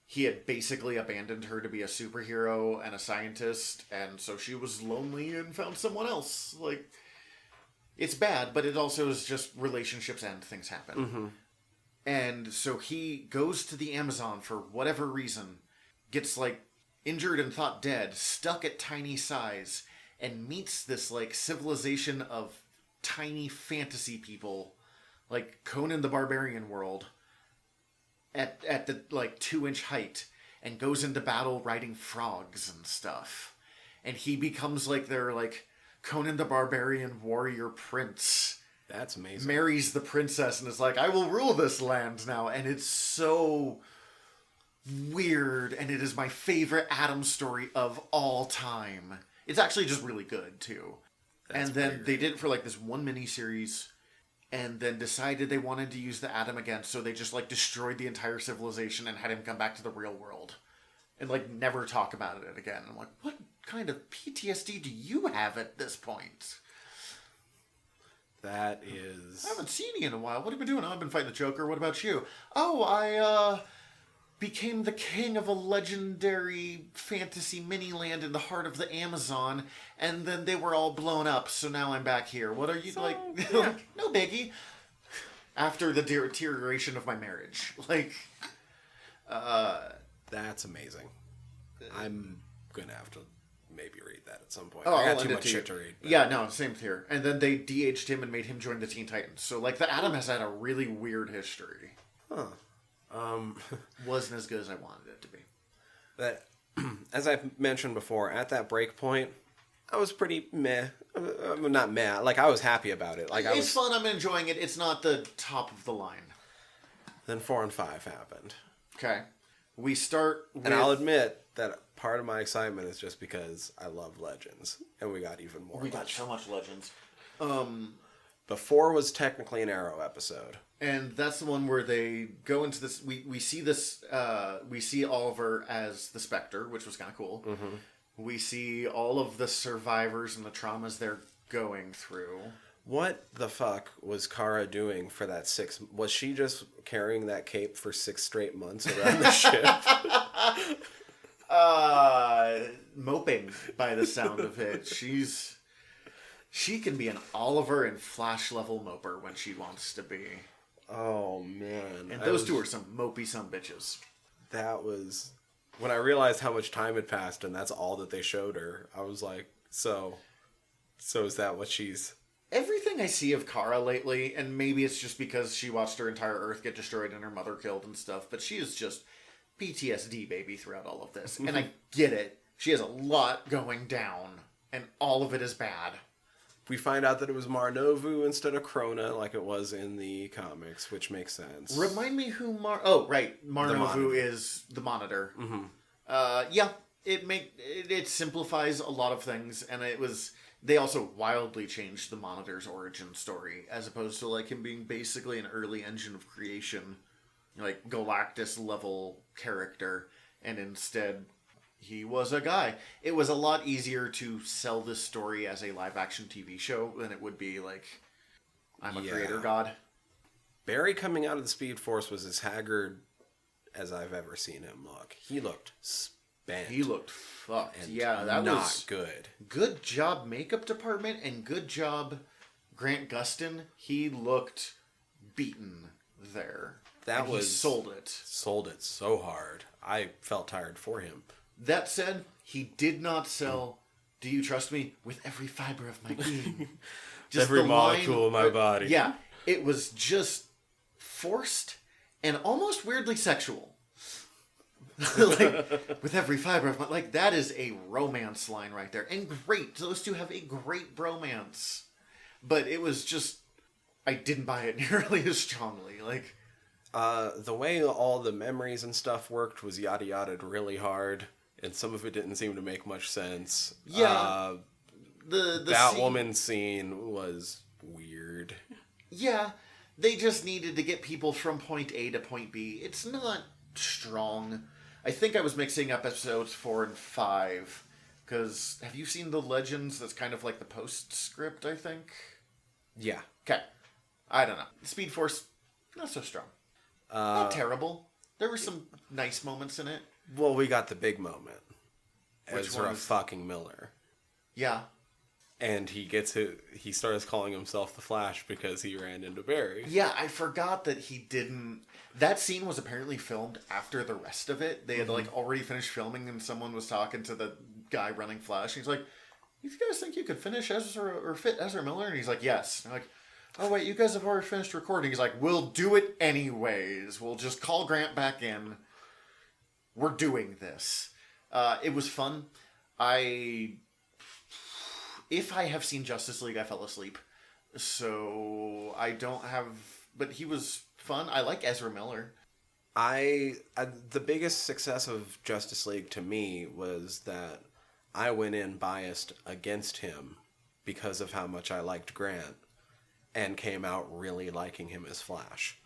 Speaker 2: he had basically abandoned her to be a superhero and a scientist, and so she was lonely and found someone else. Like, it's bad, but it also is just relationships end, things happen. And so he goes to the Amazon for whatever reason, gets, like, injured and thought dead, stuck at tiny size, and meets this, like, civilization of tiny fantasy people, like Conan the Barbarian world, at the, like, 2-inch height, and goes into battle riding frogs and stuff. And he becomes, like, their, like, Conan the Barbarian warrior prince.
Speaker 3: That's amazing.
Speaker 2: Marries the princess and is like, I will rule this land now. And it's so weird, and it is my favorite Atom story of all time. It's actually just really good, too. That's and then weird. They did it for, like, this one miniseries, and then decided they wanted to use the Atom again, so they just, like, destroyed the entire civilization and had him come back to the real world. And, like, never talk about it again. I'm like, what kind of PTSD do you have at this point?
Speaker 3: That is...
Speaker 2: I haven't seen you in a while. What have you been doing? Oh, I've been fighting the Joker. What about you? Oh, I, became the king of a legendary fantasy mini-land in the heart of the Amazon, and then they were all blown up, so now I'm back here. What are you, so, like... Yeah. No biggie. After the deterioration of my marriage. Like,
Speaker 3: That's amazing. I'm gonna have to maybe read that at some point.
Speaker 2: Oh,
Speaker 3: I got too much shit to read.
Speaker 2: But... Yeah, no, same here. And then they de-aged him and made him join the Teen Titans. So, like, the Atom has had a really weird history.
Speaker 3: Huh.
Speaker 2: Wasn't as good as I wanted it to be.
Speaker 3: But, as I've mentioned before, at that break point, I was pretty meh. Not meh. Like, I was happy about it. Like,
Speaker 2: it's fun. I'm enjoying it. It's not the top of the line.
Speaker 3: Then 4 and 5 happened.
Speaker 2: Okay. We start with...
Speaker 3: And I'll admit that part of my excitement is just because I love Legends. And we got even more.
Speaker 2: We got so much Legends.
Speaker 3: But 4 was technically an Arrow episode.
Speaker 2: And that's the one where they go into this... We see this... we see Oliver as the Spectre, which was kind of cool. Mm-hmm. We see all of the survivors and the traumas they're going through.
Speaker 3: What the fuck was Kara doing for that 6... Was she just carrying that cape for 6 straight months around the ship?
Speaker 2: moping by the sound of it. She can be an Oliver and Flash level moper when she wants to be.
Speaker 3: Oh, man.
Speaker 2: And those two are some mopey some bitches.
Speaker 3: That was... When I realized how much time had passed and that's all that they showed her, I was like, so is that what she's...
Speaker 2: Everything I see of Kara lately, and maybe it's just because she watched her entire Earth get destroyed and her mother killed and stuff, but she is just PTSD, baby, throughout all of this. And I get it. She has a lot going down, and all of it is bad.
Speaker 3: We find out that it was Marnovu instead of Krona, like it was in the comics, which makes sense.
Speaker 2: Remind me who Oh, right. Marnovu is the Monitor.
Speaker 3: Mm-hmm.
Speaker 2: Yeah, it simplifies a lot of things, and it was... They also wildly changed the Monitor's origin story, as opposed to like him being basically an early engine of creation, like Galactus-level character, and instead he was a guy. It was a lot easier to sell this story as a live-action TV show than it would be like, I'm a creator god.
Speaker 3: Barry coming out of the Speed Force was as haggard as I've ever seen him look. He looked spent.
Speaker 2: He looked fucked.
Speaker 3: And
Speaker 2: yeah, that
Speaker 3: not
Speaker 2: was
Speaker 3: good.
Speaker 2: Good job, makeup department, and good job, Grant Gustin. He looked beaten there. He sold it.
Speaker 3: Sold it so hard. I felt tired for him.
Speaker 2: That said, he did not sell Do You Trust Me with every fiber of my being.
Speaker 3: Just every molecule of my body.
Speaker 2: Yeah, it was just forced and almost weirdly sexual. Like, with every fiber of my... Like, that is a romance line right there. And great. Those two have a great bromance. But it was just... I didn't buy it nearly as strongly. Like...
Speaker 3: The way all the memories and stuff worked was yada-yada'd really hard. And some of it didn't seem to make much sense.
Speaker 2: Yeah.
Speaker 3: The Batwoman scene was weird.
Speaker 2: Yeah. They just needed to get people from point A to point B. It's not strong. I think I was mixing up episodes 4 and 5. Because, have you seen the Legends? That's kind of like the postscript, I think?
Speaker 3: Yeah.
Speaker 2: Okay. I don't know. Speed Force, not so strong. Not terrible. There were some nice moments in it.
Speaker 3: Well, we got the big moment.
Speaker 2: Which
Speaker 3: Ezra
Speaker 2: one?
Speaker 3: fucking Miller.
Speaker 2: Yeah.
Speaker 3: And he starts calling himself the Flash because he ran into Barry.
Speaker 2: Yeah, I forgot that he didn't... That scene was apparently filmed after the rest of it. They had like already finished filming and someone was talking to the guy running Flash. He's like, you guys think you could finish Ezra or fit Ezra Miller? And he's like, yes. And they're like, oh wait, you guys have already finished recording. He's like, we'll do it anyways. We'll just call Grant back in. We're doing this. It was fun. If I have seen Justice League, I fell asleep. So I don't have... But he was fun. I like Ezra Miller.
Speaker 3: The biggest success of Justice League to me was that I went in biased against him because of how much I liked Grant and came out really liking him as Flash.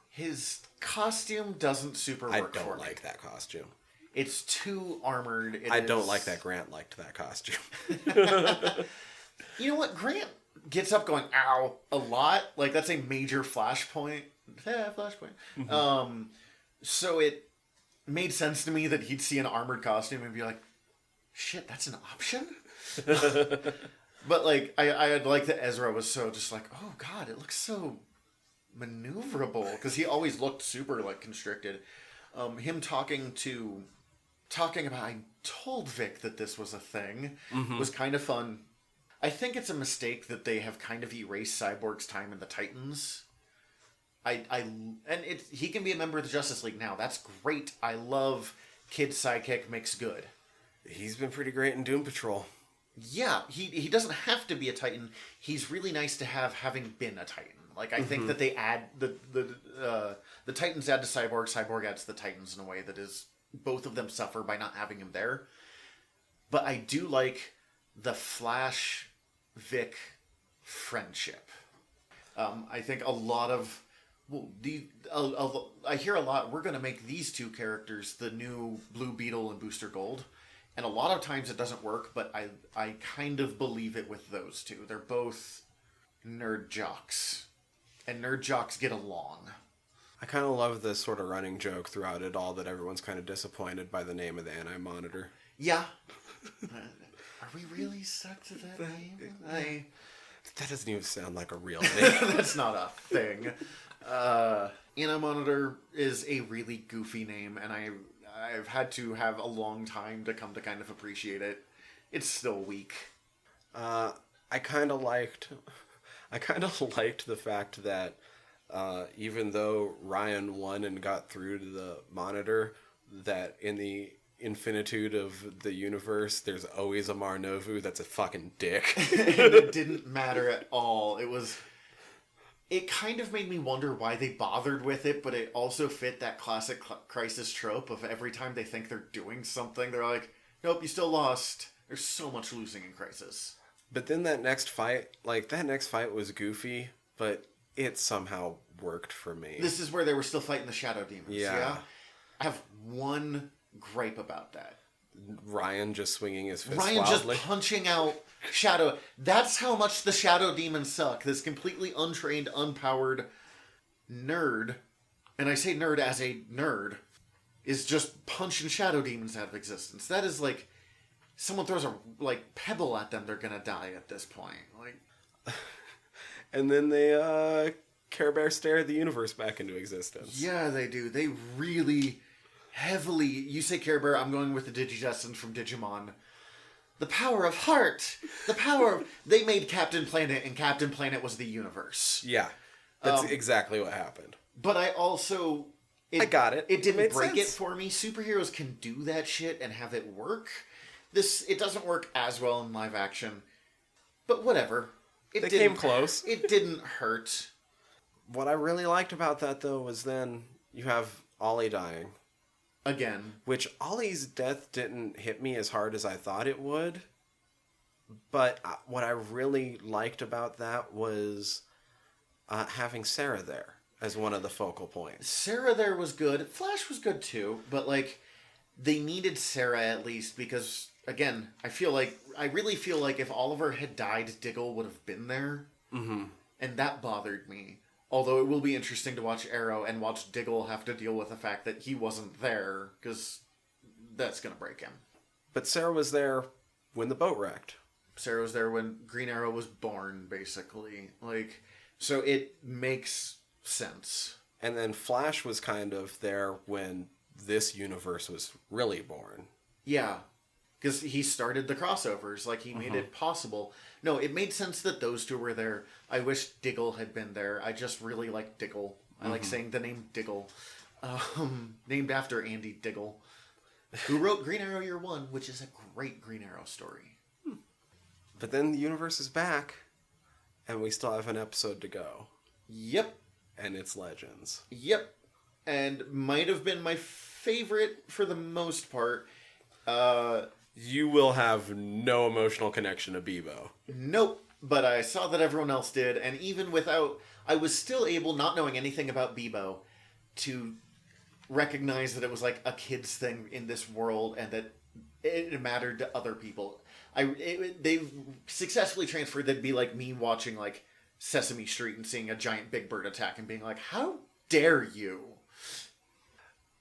Speaker 2: His costume doesn't super work for me.
Speaker 3: I don't like that costume.
Speaker 2: It's too armored.
Speaker 3: I don't like that Grant liked that costume.
Speaker 2: You know what? Grant gets up going, ow, a lot. Like, that's a major flashpoint. Yeah, flashpoint.
Speaker 3: Mm-hmm.
Speaker 2: So it made sense to me that he'd see an armored costume and be like, shit, that's an option? But, like, I like that Ezra was so just like, oh, God, it looks so maneuverable. Because he always looked super, like, constricted. Him talking about, I told Vic that this was a thing, was kind of fun. I think it's a mistake that they have kind of erased Cyborg's time in the Titans. He can be a member of the Justice League now. That's great. I love Kid Sidekick makes good.
Speaker 3: He's been pretty great in Doom Patrol.
Speaker 2: Yeah, he doesn't have to be a Titan. He's really nice to have, having been a Titan. Like, I think that they add the Titans add to Cyborg. Cyborg adds the Titans in a way that is, both of them suffer by not having him there. But I do like the Flash Vic friendship. I think a lot of I hear a lot, we're going to make these two characters the new Blue Beetle and Booster Gold. And a lot of times it doesn't work, but I kind of believe it with those two. They're both nerd jocks. And nerd jocks get along.
Speaker 3: I kind of love this sort of running joke throughout it all that everyone's kind of disappointed by the name of the Anti-Monitor.
Speaker 2: Yeah. Are we really stuck to that name?
Speaker 3: That doesn't even sound like a real name.
Speaker 2: That's not a thing. Monitor is a really goofy name, and I've had to have a long time to come to kind of appreciate it. It's still weak.
Speaker 3: I kind of liked the fact that even though Ryan won and got through to the Monitor, that in the infinitude of the universe, there's always a Marnovu that's a fucking dick.
Speaker 2: And it didn't matter at all. It kind of made me wonder why they bothered with it, but it also fit that classic Crisis trope of every time they think they're doing something, they're like, nope, you still lost. There's so much losing in Crisis.
Speaker 3: But then that next fight was goofy, but it somehow worked for me.
Speaker 2: This is where they were still fighting the Shadow Demons.
Speaker 3: Yeah.
Speaker 2: I have one gripe about that.
Speaker 3: Ryan just swinging his fist
Speaker 2: Ryan
Speaker 3: wildly.
Speaker 2: just punching out Shadow. That's how much the Shadow Demons suck. This completely untrained, unpowered nerd, and I say nerd as a nerd, is just punching Shadow Demons out of existence. That is like, someone throws a pebble at them, they're gonna die at this point.
Speaker 3: And then they Care Bear stare the universe back into existence.
Speaker 2: Yeah, they do. They really heavily... You say Care Bear, I'm going with the Digidestined from Digimon. The power of heart! The power of... They made Captain Planet, and Captain Planet was the universe.
Speaker 3: Yeah. That's exactly what happened.
Speaker 2: But I also...
Speaker 3: I got it.
Speaker 2: It didn't break
Speaker 3: sense.
Speaker 2: it for me. Superheroes can do that shit and have it work. It doesn't work as well in live action. But whatever.
Speaker 3: They came close.
Speaker 2: It didn't hurt.
Speaker 3: What I really liked about that, though, was then you have Ollie dying.
Speaker 2: Again.
Speaker 3: Which Ollie's death didn't hit me as hard as I thought it would. But what I really liked about that was having Sarah there as one of the focal points.
Speaker 2: Sarah there was good. Flash was good too. But, they needed Sarah at least because, again, I really feel like if Oliver had died, Diggle would have been there.
Speaker 3: Mm-hmm.
Speaker 2: And that bothered me. Although it will be interesting to watch Arrow and watch Diggle have to deal with the fact that he wasn't there, because that's going to break him.
Speaker 3: But Sarah was there when the boat wrecked.
Speaker 2: Sarah was there when Green Arrow was born, basically. So it makes sense.
Speaker 3: And then Flash was kind of there when this universe was really born.
Speaker 2: Yeah. Because he started the crossovers, he made it possible. No, it made sense that those two were there. I wish Diggle had been there. I just really like Diggle. I like saying the name Diggle. Named after Andy Diggle, who wrote Green Arrow Year One, which is a great Green Arrow story.
Speaker 3: But then the universe is back, and we still have an episode to go.
Speaker 2: Yep.
Speaker 3: And it's Legends.
Speaker 2: Yep. And might have been my favorite for the most part.
Speaker 3: You will have no emotional connection to Beebo.
Speaker 2: Nope, but I saw that everyone else did, and even without... I was still able, not knowing anything about Beebo, to recognize that it was a kid's thing in this world, and that it mattered to other people. They successfully transferred that'd be like me watching, Sesame Street and seeing a giant Big Bird attack and being like, how dare you?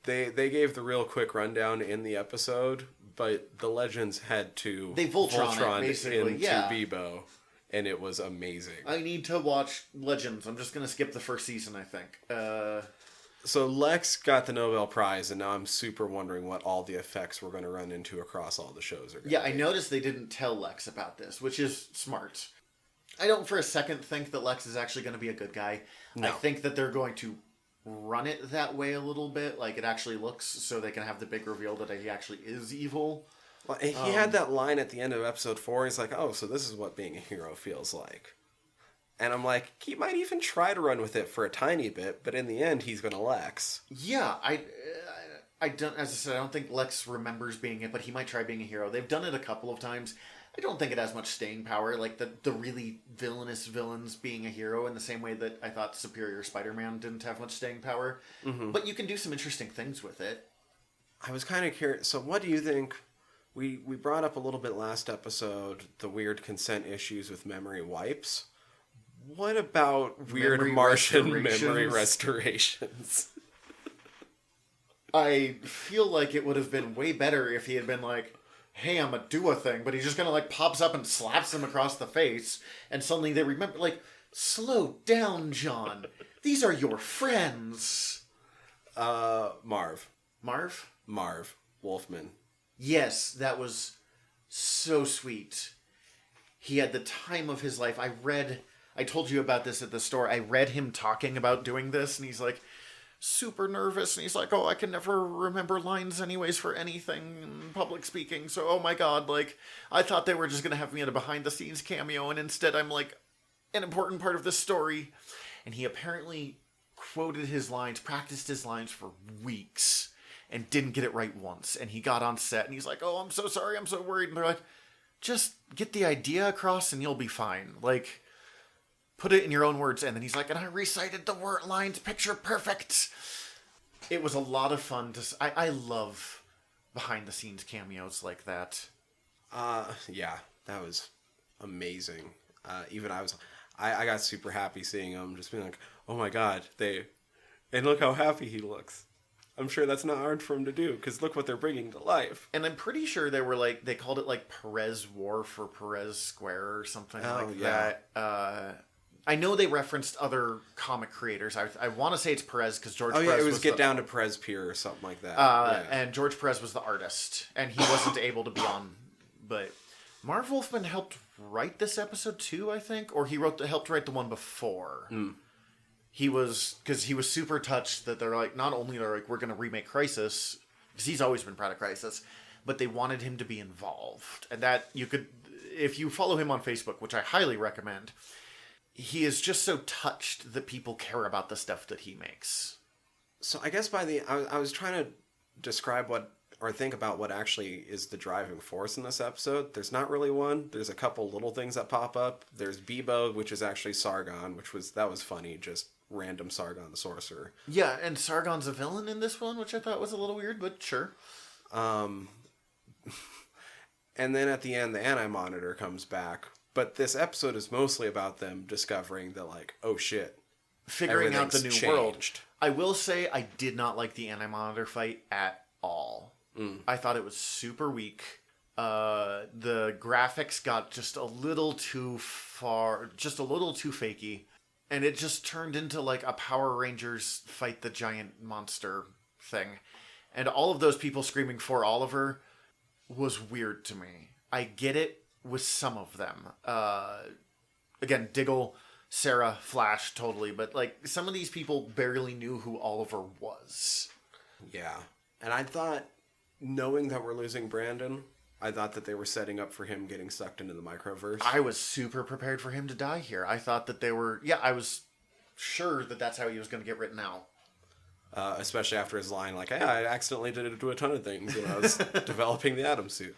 Speaker 3: They gave the real quick rundown in the episode, but the Legends had to
Speaker 2: Voltron it, basically,
Speaker 3: into Beebo, and it was amazing.
Speaker 2: I need to watch Legends. I'm just going to skip the first season, I think.
Speaker 3: So Lex got the Nobel Prize, and now I'm super wondering what all the effects we're going to run into across all the shows are going to be.
Speaker 2: I noticed they didn't tell Lex about this, which is smart. I don't for a second think that Lex is actually going to be a good guy. No. I think that they're going to run it that way a little bit, like it actually looks, so they can have the big reveal that he actually is evil.
Speaker 3: Well, he had that line at the end of episode 4. He's like, oh, so this is what being a hero feels like. And I'm like, he might even try to run with it for a tiny bit, but in the end, he's going to Lex.
Speaker 2: Yeah, I don't, as I said, I don't think Lex remembers being it, but he might try being a hero. They've done it a couple of times. I don't think it has much staying power, like the really villainous villains being a hero in the same way that I thought Superior Spider-Man didn't have much staying power. Mm-hmm. But you can do some interesting things with it.
Speaker 3: I was kind of curious. So what do you think? We brought up a little bit last episode the weird consent issues with memory wipes. What about weird Martian memory restorations?
Speaker 2: I feel like it would have been way better if he had been like, hey, I'm gonna do a thing, but he just kind of like pops up and slaps him across the face, and suddenly they remember, like, slow down, John. These are your friends.
Speaker 3: Marv.
Speaker 2: Marv?
Speaker 3: Marv Wolfman.
Speaker 2: Yes, that was so sweet. He had the time of his life. I told you about this at the store. I read him talking about doing this, and he's like super nervous, and he's like, oh, I can never remember lines anyways for anything in public speaking, so oh my god, like, I thought they were just gonna have me in a behind-the-scenes cameo, and instead I'm like an important part of this story. And he apparently quoted his lines, practiced his lines for weeks, and didn't get it right once. And he got on set, and he's like, oh, I'm so sorry, I'm so worried. And they're like, just get the idea across, and you'll be fine. Like, put it in your own words. And then he's like, and I recited the word lines picture perfect. It was a lot of fun. I love behind-the-scenes cameos like that.
Speaker 3: Yeah, that was amazing. I got super happy seeing him, just being like, oh my god, and look how happy he looks. I'm sure that's not hard for him to do, because look what they're bringing to life.
Speaker 2: And I'm pretty sure they called it like Perez Wharf or Perez Square or something that. I know they referenced other comic creators. I want to say it's Perez because George Perez
Speaker 3: it was Get Down to Perez Pier or something like that.
Speaker 2: And George Perez was the artist, and he wasn't able to be on. But Marv Wolfman helped write this episode too, I think, or he helped write the one before. Because he was super touched that they're like, not only are like, we're going to remake Crisis, because he's always been proud of Crisis, but they wanted him to be involved. And that you could, if you follow him on Facebook, which I highly recommend, he is just so touched that people care about the stuff that he makes.
Speaker 3: So I guess I was trying to describe think about what actually is the driving force in this episode. There's not really one. There's a couple little things that pop up. There's Beebo, which is actually Sargon, that was funny, just random Sargon the Sorcerer.
Speaker 2: Yeah, and Sargon's a villain in this one, which I thought was a little weird, but sure.
Speaker 3: And then at the end, the Anti-Monitor comes back. But this episode is mostly about them discovering that, like, oh shit,
Speaker 2: figuring out the new
Speaker 3: changed.
Speaker 2: World. I will say I did not like the Anti-Monitor fight at all. I thought it was super weak. The graphics got just a little too fakey. And it just turned into like a Power Rangers fight the giant monster thing. And all of those people screaming for Oliver was weird to me. I get it with some of them. Again, Diggle, Sarah, Flash, totally. But like some of these people barely knew who Oliver was.
Speaker 3: Yeah. And I thought, knowing that we're losing Brandon, I thought that they were setting up for him getting sucked into the microverse.
Speaker 2: I was super prepared for him to die here. I thought that they were... Yeah, I was sure that that's how he was going to get written out.
Speaker 3: Especially after his line, like, hey, I accidentally did a ton of things when I was developing the Atom suit.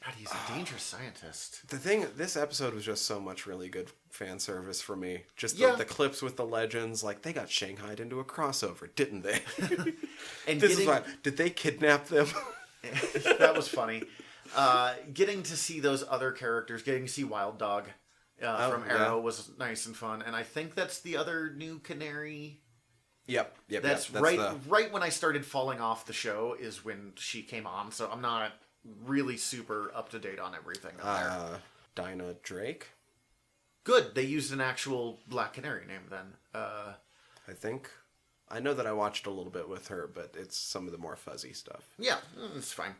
Speaker 2: God, he's a dangerous scientist.
Speaker 3: This episode was just so much really good fan service for me. Just the clips with the legends, like, they got shanghaied into a crossover, didn't they?
Speaker 2: And
Speaker 3: this is why. Did they kidnap them?
Speaker 2: That was funny. Getting to see those other characters, getting to see Wild Dog from Arrow was nice and fun. And I think that's the other new Canary.
Speaker 3: Yep.
Speaker 2: That's right when I started falling off the show is when she came on. So I'm not really super up to date on everything there.
Speaker 3: Dinah Drake?
Speaker 2: Good. They used an actual Black Canary name then.
Speaker 3: I think. I know that I watched a little bit with her, but it's some of the more fuzzy stuff.
Speaker 2: Yeah, it's fine.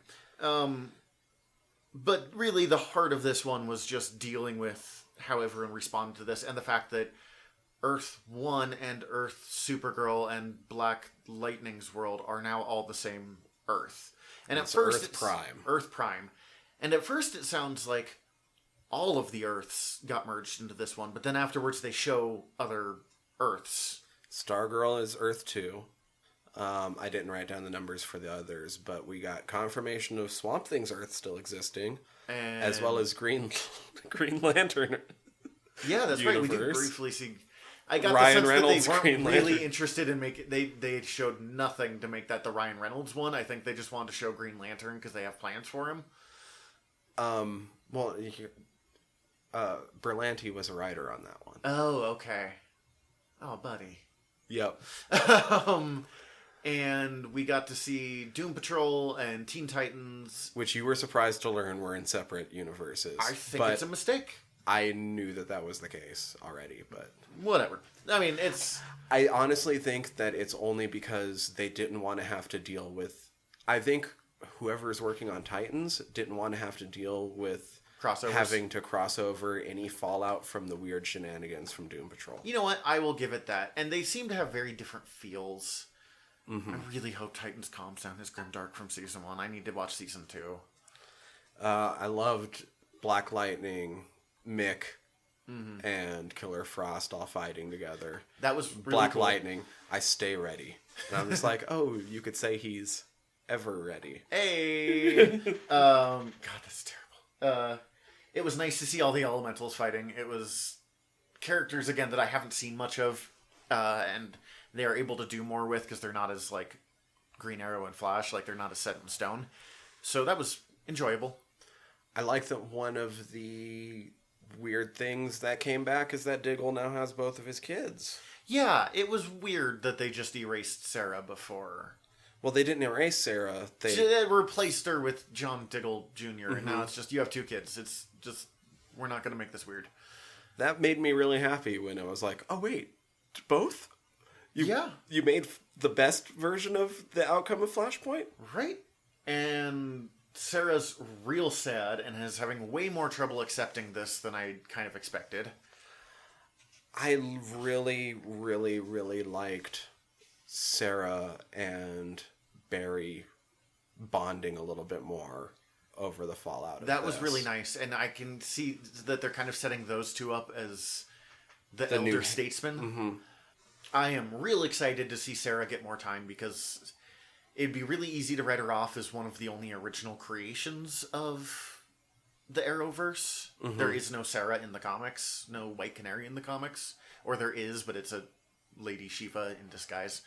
Speaker 2: But really, the heart of this one was just dealing with how everyone responded to this, and the fact that Earth 1 and Earth Supergirl and Black Lightning's world are now all the same Earth. And at first, Earth Prime. And at first, it sounds like all of the Earths got merged into this one, but then afterwards, they show other Earths.
Speaker 3: Stargirl is Earth 2. I didn't write down the numbers for the others, but we got confirmation of Swamp Thing's Earth still existing, as well as Green Lantern.
Speaker 2: Yeah, that's
Speaker 3: universe.
Speaker 2: Right. We did briefly see. I got
Speaker 3: Ryan
Speaker 2: the sense
Speaker 3: Reynolds,
Speaker 2: that they
Speaker 3: Green
Speaker 2: weren't really
Speaker 3: Lantern.
Speaker 2: interested in making. They showed nothing to make that the Ryan Reynolds one. I think they just wanted to show Green Lantern because they have plans for him.
Speaker 3: Well, Berlanti was a writer on that one.
Speaker 2: Oh, okay. Oh, buddy.
Speaker 3: Yep.
Speaker 2: And we got to see Doom Patrol and Teen Titans.
Speaker 3: Which you were surprised to learn were in separate universes.
Speaker 2: I think it's a mistake.
Speaker 3: I knew that was the case already, but...
Speaker 2: Whatever. I mean, it's...
Speaker 3: I honestly think that it's only because they didn't want to have to deal with... I think whoever's working on Titans didn't want to have to deal with...
Speaker 2: Crossovers.
Speaker 3: Having to cross over any fallout from the weird shenanigans from Doom Patrol.
Speaker 2: You know what? I will give it that. And they seem to have very different feels. Mm-hmm. I really hope Titans calms down his grimdark from season 1. I need to watch season 2.
Speaker 3: I loved Black Lightning, Mick, and Killer Frost all fighting together.
Speaker 2: That was really
Speaker 3: Black
Speaker 2: cool.
Speaker 3: Lightning, I stay ready. And I'm just like, oh, you could say he's ever ready.
Speaker 2: Hey! God, that's terrible. It was nice to see all the elementals fighting. It was characters, again, that I haven't seen much of. And they are able to do more with because they're not as, like, Green Arrow and Flash. Like, they're not as set in stone. So that was enjoyable.
Speaker 3: I like that one of the weird things that came back is that Diggle now has both of his kids.
Speaker 2: Yeah, it was weird that they just erased Sarah before.
Speaker 3: Well, they didn't erase Sarah.
Speaker 2: They replaced her with John Diggle Jr., and now it's just, you have 2 kids. It's just, we're not going to make this weird.
Speaker 3: That made me really happy when I was like, oh, wait, both? You made the best version of the outcome of Flashpoint?
Speaker 2: Right. And Sarah's real sad and is having way more trouble accepting this than I kind of expected.
Speaker 3: I really, really, really liked Sarah and Barry bonding a little bit more over the fallout of
Speaker 2: That was really nice, and I can see that they're kind of setting those 2 up as the elder
Speaker 3: new
Speaker 2: statesmen.
Speaker 3: Mm-hmm.
Speaker 2: I am real excited to see Sarah get more time because it'd be really easy to write her off as one of the only original creations of the Arrowverse. Mm-hmm. There is no Sarah in the comics, no White Canary in the comics, or there is, but it's a Lady Shiva in disguise.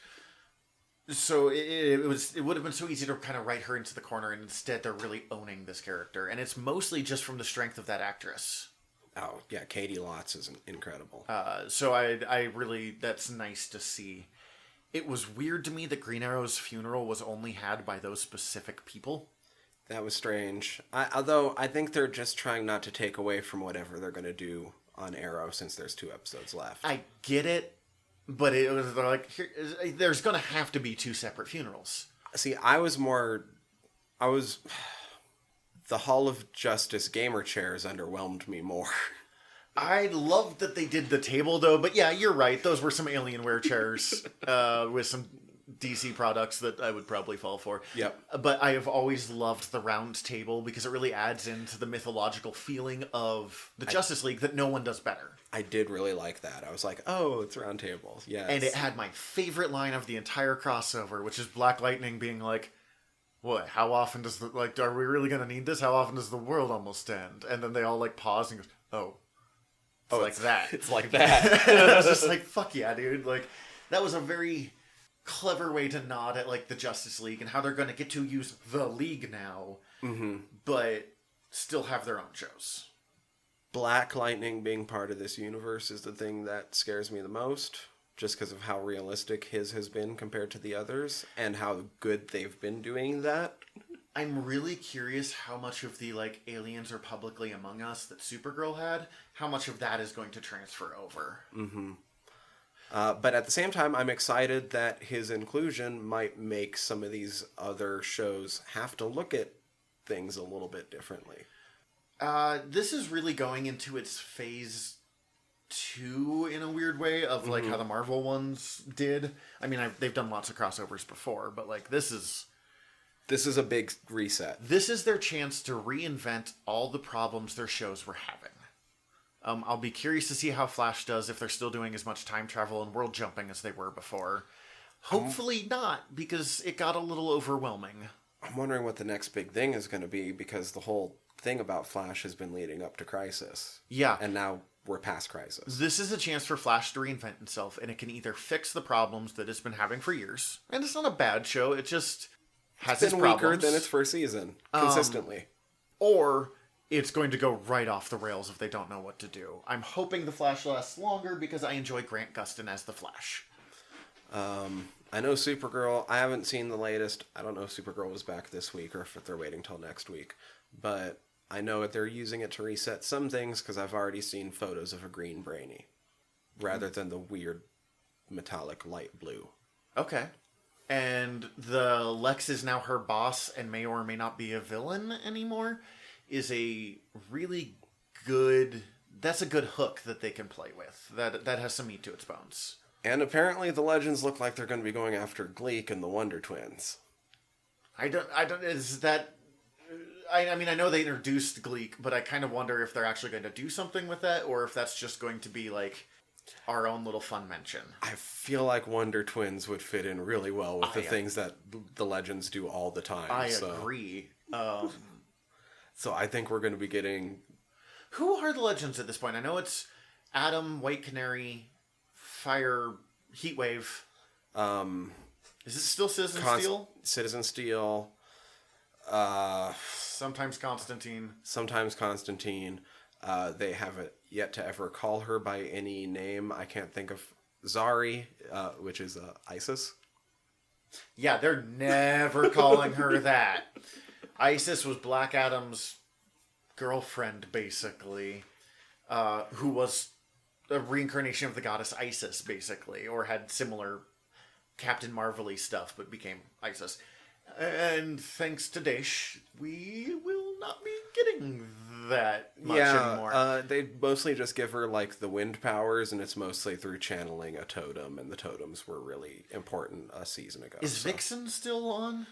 Speaker 2: So it would have been so easy to kind of write her into the corner, and instead they're really owning this character, and it's mostly just from the strength of that actress.
Speaker 3: Oh yeah, Katie Lotz is incredible.
Speaker 2: So I really, that's nice to see. It was weird to me that Green Arrow's funeral was only had by those specific people.
Speaker 3: That was strange. Although I think they're just trying not to take away from whatever they're going to do on Arrow since there's 2 episodes left.
Speaker 2: I get it, but it was like, there's going to have to be 2 separate funerals.
Speaker 3: See, the Hall of Justice gamer chairs underwhelmed me more.
Speaker 2: I loved that they did the table, though, but yeah, you're right. Those were some Alienware chairs with some DC products that I would probably fall for.
Speaker 3: Yep.
Speaker 2: But I have always loved the round table because it really adds into the mythological feeling of the Justice League that no one does better.
Speaker 3: I did really like that. I was like, oh, it's round table. Yes.
Speaker 2: And it had my favorite line of the entire crossover, which is Black Lightning being like, what, how often does are we really going to need this? How often does the world almost end? And then they all like pause and go, it's like that.
Speaker 3: It's like that.
Speaker 2: And I was just like, fuck yeah, dude. Like, that was a very clever way to nod at like the Justice League and how they're going to get to use the League now, but still have their own shows.
Speaker 3: Black Lightning being part of this universe is the thing that scares me the most, just because of how realistic his has been compared to the others and how good they've been doing that.
Speaker 2: I'm really curious how much of the like aliens are publicly among us that Supergirl had, how much of that is going to transfer over.
Speaker 3: But at the same time, I'm excited that his inclusion might make some of these other shows have to look at things a little bit differently.
Speaker 2: This is really going into its phase 2 in a weird way of like how the Marvel ones did. I mean, they've done lots of crossovers before, but like this is
Speaker 3: a big reset.
Speaker 2: This is their chance to reinvent all the problems their shows were having. I'll be curious to see how Flash does if they're still doing as much time travel and world jumping as they were before. Hopefully not, because it got a little overwhelming.
Speaker 3: I'm wondering what the next big thing is going to be, because the whole thing about Flash has been leading up to Crisis.
Speaker 2: Yeah.
Speaker 3: And now we're past Crisis.
Speaker 2: This is a chance for Flash to reinvent itself, and it can either fix the problems that it's been having for years, and it's not a bad show, it just has its problems.
Speaker 3: It's been weaker than its first season, consistently.
Speaker 2: Or it's going to go right off the rails if they don't know what to do. I'm hoping The Flash lasts longer because I enjoy Grant Gustin as The Flash.
Speaker 3: I know Supergirl. I haven't seen the latest. I don't know if Supergirl was back this week or if they're waiting till next week. But I know that they're using it to reset some things because I've already seen photos of a green Brainy rather than the weird metallic light blue.
Speaker 2: Okay. And the Lex is now her boss and may or may not be a villain anymore is a really good... That's a good hook that they can play with. That has some meat to its bones.
Speaker 3: And apparently the Legends look like they're going to be going after Gleek and the Wonder Twins.
Speaker 2: I don't, is that... I mean, I know they introduced Gleek, but I kind of wonder if they're actually going to do something with that, or if that's just going to be, like, our own little fun mention.
Speaker 3: I feel like Wonder Twins would fit in really well with the things that the Legends do all the time.
Speaker 2: I agree.
Speaker 3: So I think we're going to be getting...
Speaker 2: Who are the Legends at this point? I know it's Atom, White Canary, Fire, Heatwave. Is it still Citizen Steel?
Speaker 3: Citizen Steel.
Speaker 2: Sometimes Constantine.
Speaker 3: Sometimes Constantine. They haven't yet to ever call her by any name. I can't think of Zari, which is Isis.
Speaker 2: Yeah, they're never calling her that. Isis was Black Adam's girlfriend, basically, who was a reincarnation of the goddess Isis, basically, or had similar Captain Marvel-y stuff, but became Isis. And thanks to Daesh, we will not be getting that much anymore.
Speaker 3: They mostly just give her, like, the wind powers, and it's mostly through channeling a totem, and the totems were really important a season ago.
Speaker 2: Is Vixen still on?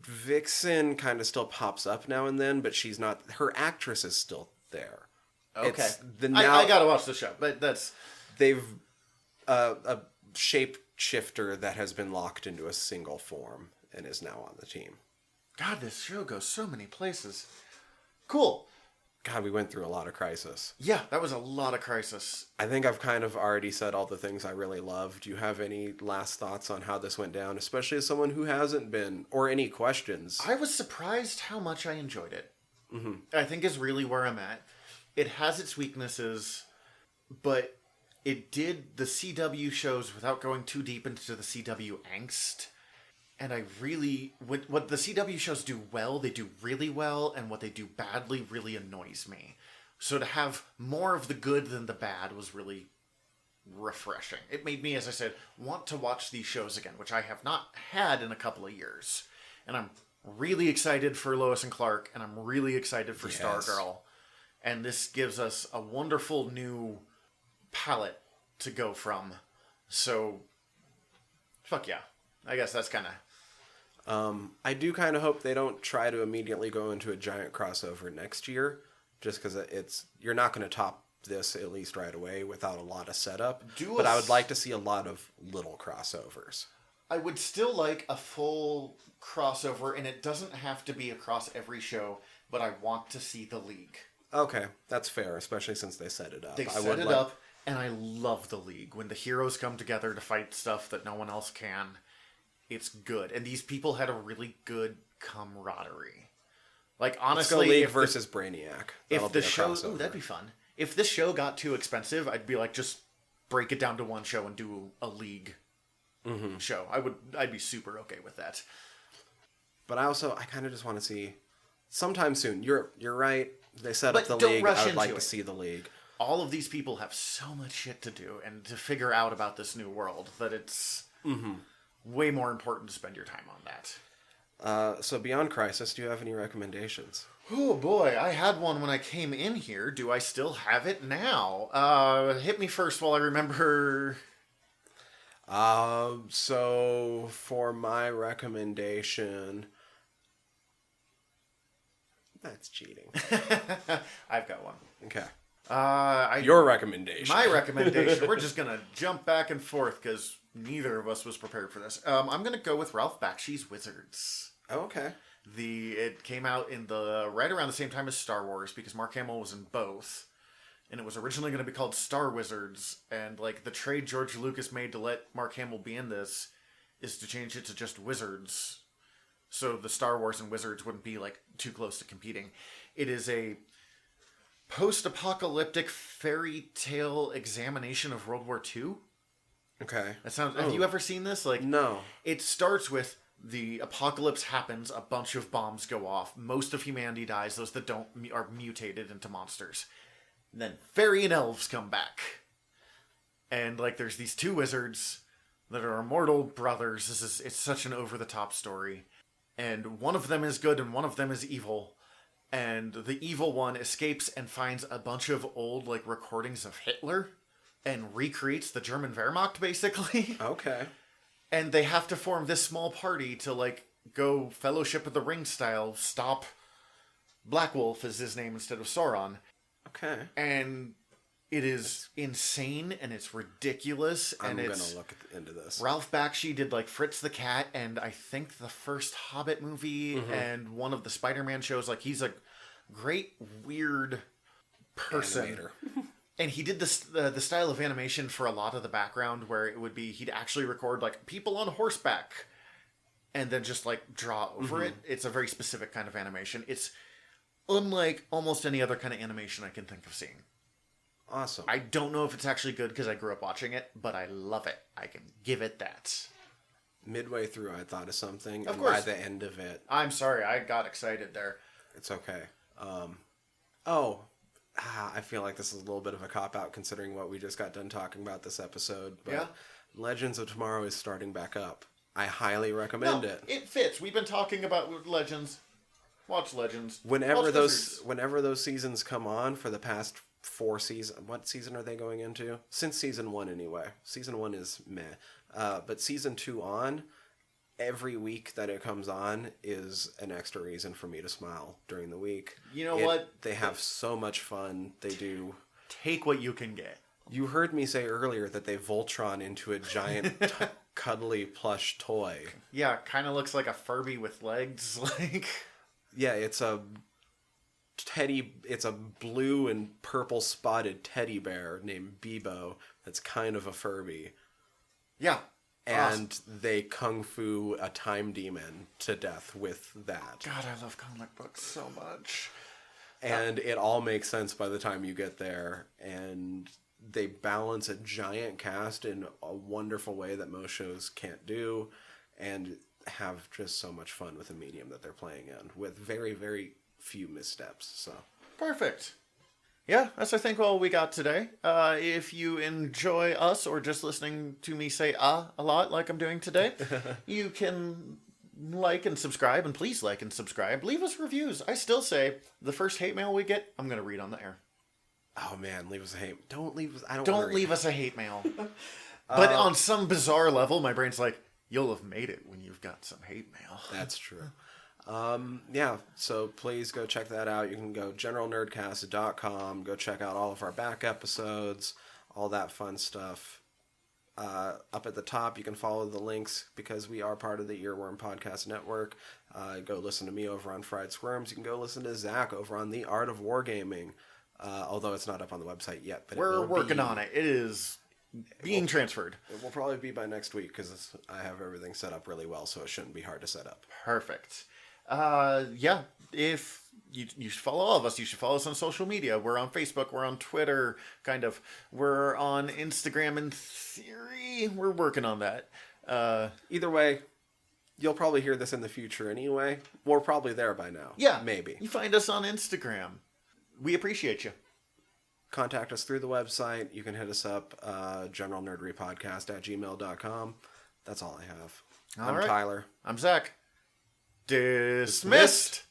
Speaker 3: Vixen kind of still pops up now and then, but she's not... Her actress is still there.
Speaker 2: Okay. I gotta watch the show, but that's...
Speaker 3: They've... a shapeshifter that has been locked into a single form and is now on the team.
Speaker 2: God, this show goes so many places. Cool.
Speaker 3: God, we went through a lot of Crisis.
Speaker 2: Yeah, that was a lot of Crisis.
Speaker 3: I think I've kind of already said all the things I really loved. Do you have any last thoughts on how this went down, especially as someone who hasn't been, or any questions?
Speaker 2: I was surprised how much I enjoyed it.
Speaker 3: Mm-hmm.
Speaker 2: I think is really where I'm at. It has its weaknesses, but it did the CW shows without going too deep into the CW angst. And I really... What the CW shows do well, they do really well, and what they do badly really annoys me. So to have more of the good than the bad was really refreshing. It made me, as I said, want to watch these shows again, which I have not had in a couple of years. And I'm really excited for Lois and Clark, and I'm really excited for Stargirl. And this gives us a wonderful new palette to go from. So, fuck yeah. I guess that's kind of...
Speaker 3: I do kind of hope they don't try to immediately go into a giant crossover next year, just because you're not going to top this at least right away without a lot of setup. But I would like to see a lot of little crossovers.
Speaker 2: I would still like a full crossover, and it doesn't have to be across every show, but I want to see the League.
Speaker 3: Okay, that's fair, especially since they set it up.
Speaker 2: They set it up, and I love the League. When the heroes come together to fight stuff that no one else can, it's good. And these people had a really good camaraderie. Like, honestly...
Speaker 3: Let's go League versus Brainiac.
Speaker 2: If the show... Ooh, that'd be fun. If this show got too expensive, I'd be like, just break it down to one show and do a League show. I'd be super okay with that.
Speaker 3: But I kind of just want to see... Sometime soon. You're right. They set up the
Speaker 2: don't
Speaker 3: League.
Speaker 2: Rush
Speaker 3: I would
Speaker 2: into
Speaker 3: like
Speaker 2: it.
Speaker 3: to see the League.
Speaker 2: All of these people have so much shit to do and to figure out about this new world that it's way more important to spend your time on that.
Speaker 3: So beyond Crisis, do you have any recommendations?
Speaker 2: Oh boy, I had one when I came in here. Do I still have it now? Hit me first while I remember.
Speaker 3: So for my recommendation... That's cheating.
Speaker 2: I've got one.
Speaker 3: Okay. Your recommendation.
Speaker 2: My recommendation. We're just going to jump back and forth because neither of us was prepared for this. I'm going to go with Ralph Bakshi's Wizards.
Speaker 3: Oh, okay.
Speaker 2: It came out in right around the same time as Star Wars because Mark Hamill was in both. And it was originally going to be called Star Wizards. And like the trade George Lucas made to let Mark Hamill be in this is to change it to just Wizards. So the Star Wars and Wizards wouldn't be like too close to competing. It is a post-apocalyptic fairy tale examination of World War II.
Speaker 3: Okay.
Speaker 2: That sounds. Have you ever seen this? Like,
Speaker 3: No.
Speaker 2: it starts with the apocalypse happens. A bunch of bombs go off. Most of humanity dies. Those that don't are mutated into monsters. And then fairy and elves come back, and like there's these two wizards that are immortal brothers. It's such an over the top story, and one of them is good and one of them is evil. And the evil one escapes and finds a bunch of old like recordings of Hitler and recreates the German Wehrmacht, basically.
Speaker 3: Okay.
Speaker 2: And they have to form this small party to like go Fellowship of the Ring style, stop Black Wolf is his name instead of Sauron.
Speaker 3: Okay.
Speaker 2: And it is insane and it's ridiculous. And
Speaker 3: I'm gonna look into this.
Speaker 2: Ralph Bakshi did like Fritz the Cat and I think the first Hobbit movie and one of the Spider-Man shows. Like he's a great weird person.
Speaker 3: Animator.
Speaker 2: And he did this the style of animation for a lot of the background where it would be he'd actually record like people on horseback and then just like draw over it. It's a very specific kind of animation. It's unlike almost any other kind of animation I can think of seeing.
Speaker 3: Awesome.
Speaker 2: I don't know if it's actually good because I grew up watching it, but I love it. I can give it that.
Speaker 3: Midway through, I thought of something.
Speaker 2: Of
Speaker 3: and
Speaker 2: course.
Speaker 3: By the end of it,
Speaker 2: I'm sorry, I got excited there.
Speaker 3: it's okay. I feel like this is a little bit of a cop-out considering what we just got done talking about this episode. But
Speaker 2: Yeah?
Speaker 3: Legends of Tomorrow is starting back up. I highly recommend it.
Speaker 2: It fits. We've been talking about Legends. Watch Legends.
Speaker 3: Whenever
Speaker 2: Watch Wizards.
Speaker 3: those seasons come on for the past 4 seasons, what season are they going into? Since season 1 anyway. Season 1 is meh. But season 2 on, every week that it comes on is an extra reason for me to smile during the week.
Speaker 2: You know what?
Speaker 3: They have so much fun. They do.
Speaker 2: Take what you can get.
Speaker 3: You heard me say earlier that they Voltron into a giant cuddly plush toy.
Speaker 2: Yeah, kind of looks like a Furby with legs. Like,
Speaker 3: Yeah, it's a blue and purple spotted teddy bear named Beebo that's kind of a Furby.
Speaker 2: yeah.
Speaker 3: And they kung fu a time demon to death with that.
Speaker 2: God, I love comic books so much.
Speaker 3: And it all makes sense by the time you get there. And they balance a giant cast in a wonderful way that most shows can't do. And have just so much fun with the medium that they're playing in with very, very few missteps. So
Speaker 2: Perfect. Yeah, that's I think all we got today. If you enjoy us or just listening to me say a lot like I'm doing today, you can like and subscribe, and please like and subscribe. Leave us reviews. I still say the first hate mail we get, I'm going to read on the air.
Speaker 3: oh man, leave us a hate. Don't leave us.
Speaker 2: Don't leave us a hate mail. But on some bizarre level, my brain's like, you'll have made it when you've got some hate mail.
Speaker 3: That's true. Yeah, so please go check that out. You can go generalnerdcast.com, go check out all of our back episodes, all that fun stuff. Up at the top, you can follow the links because we are part of the Earworm Podcast Network. Go listen to me over on Fried Squirms. You can go listen to Zach over on The Art of Wargaming, although it's not up on the website yet. But
Speaker 2: We're working on it. It is being transferred.
Speaker 3: It will probably be by next week because I have everything set up really well, so it shouldn't be hard to set up.
Speaker 2: Perfect. Yeah, if you should follow all of us, you should follow us on social media. We're on Facebook, we're on Twitter, kind of. We're on Instagram in theory. We're working on that.
Speaker 3: Either way, you'll probably hear this in the future anyway. We're probably there by now.
Speaker 2: Yeah.
Speaker 3: Maybe.
Speaker 2: You find us on Instagram. We appreciate you.
Speaker 3: Contact us through the website. You can hit us up, generalnerderypodcast@gmail.com. That's all I have.
Speaker 2: All
Speaker 3: I'm
Speaker 2: right.
Speaker 3: Tyler.
Speaker 2: I'm Zach. Dismissed.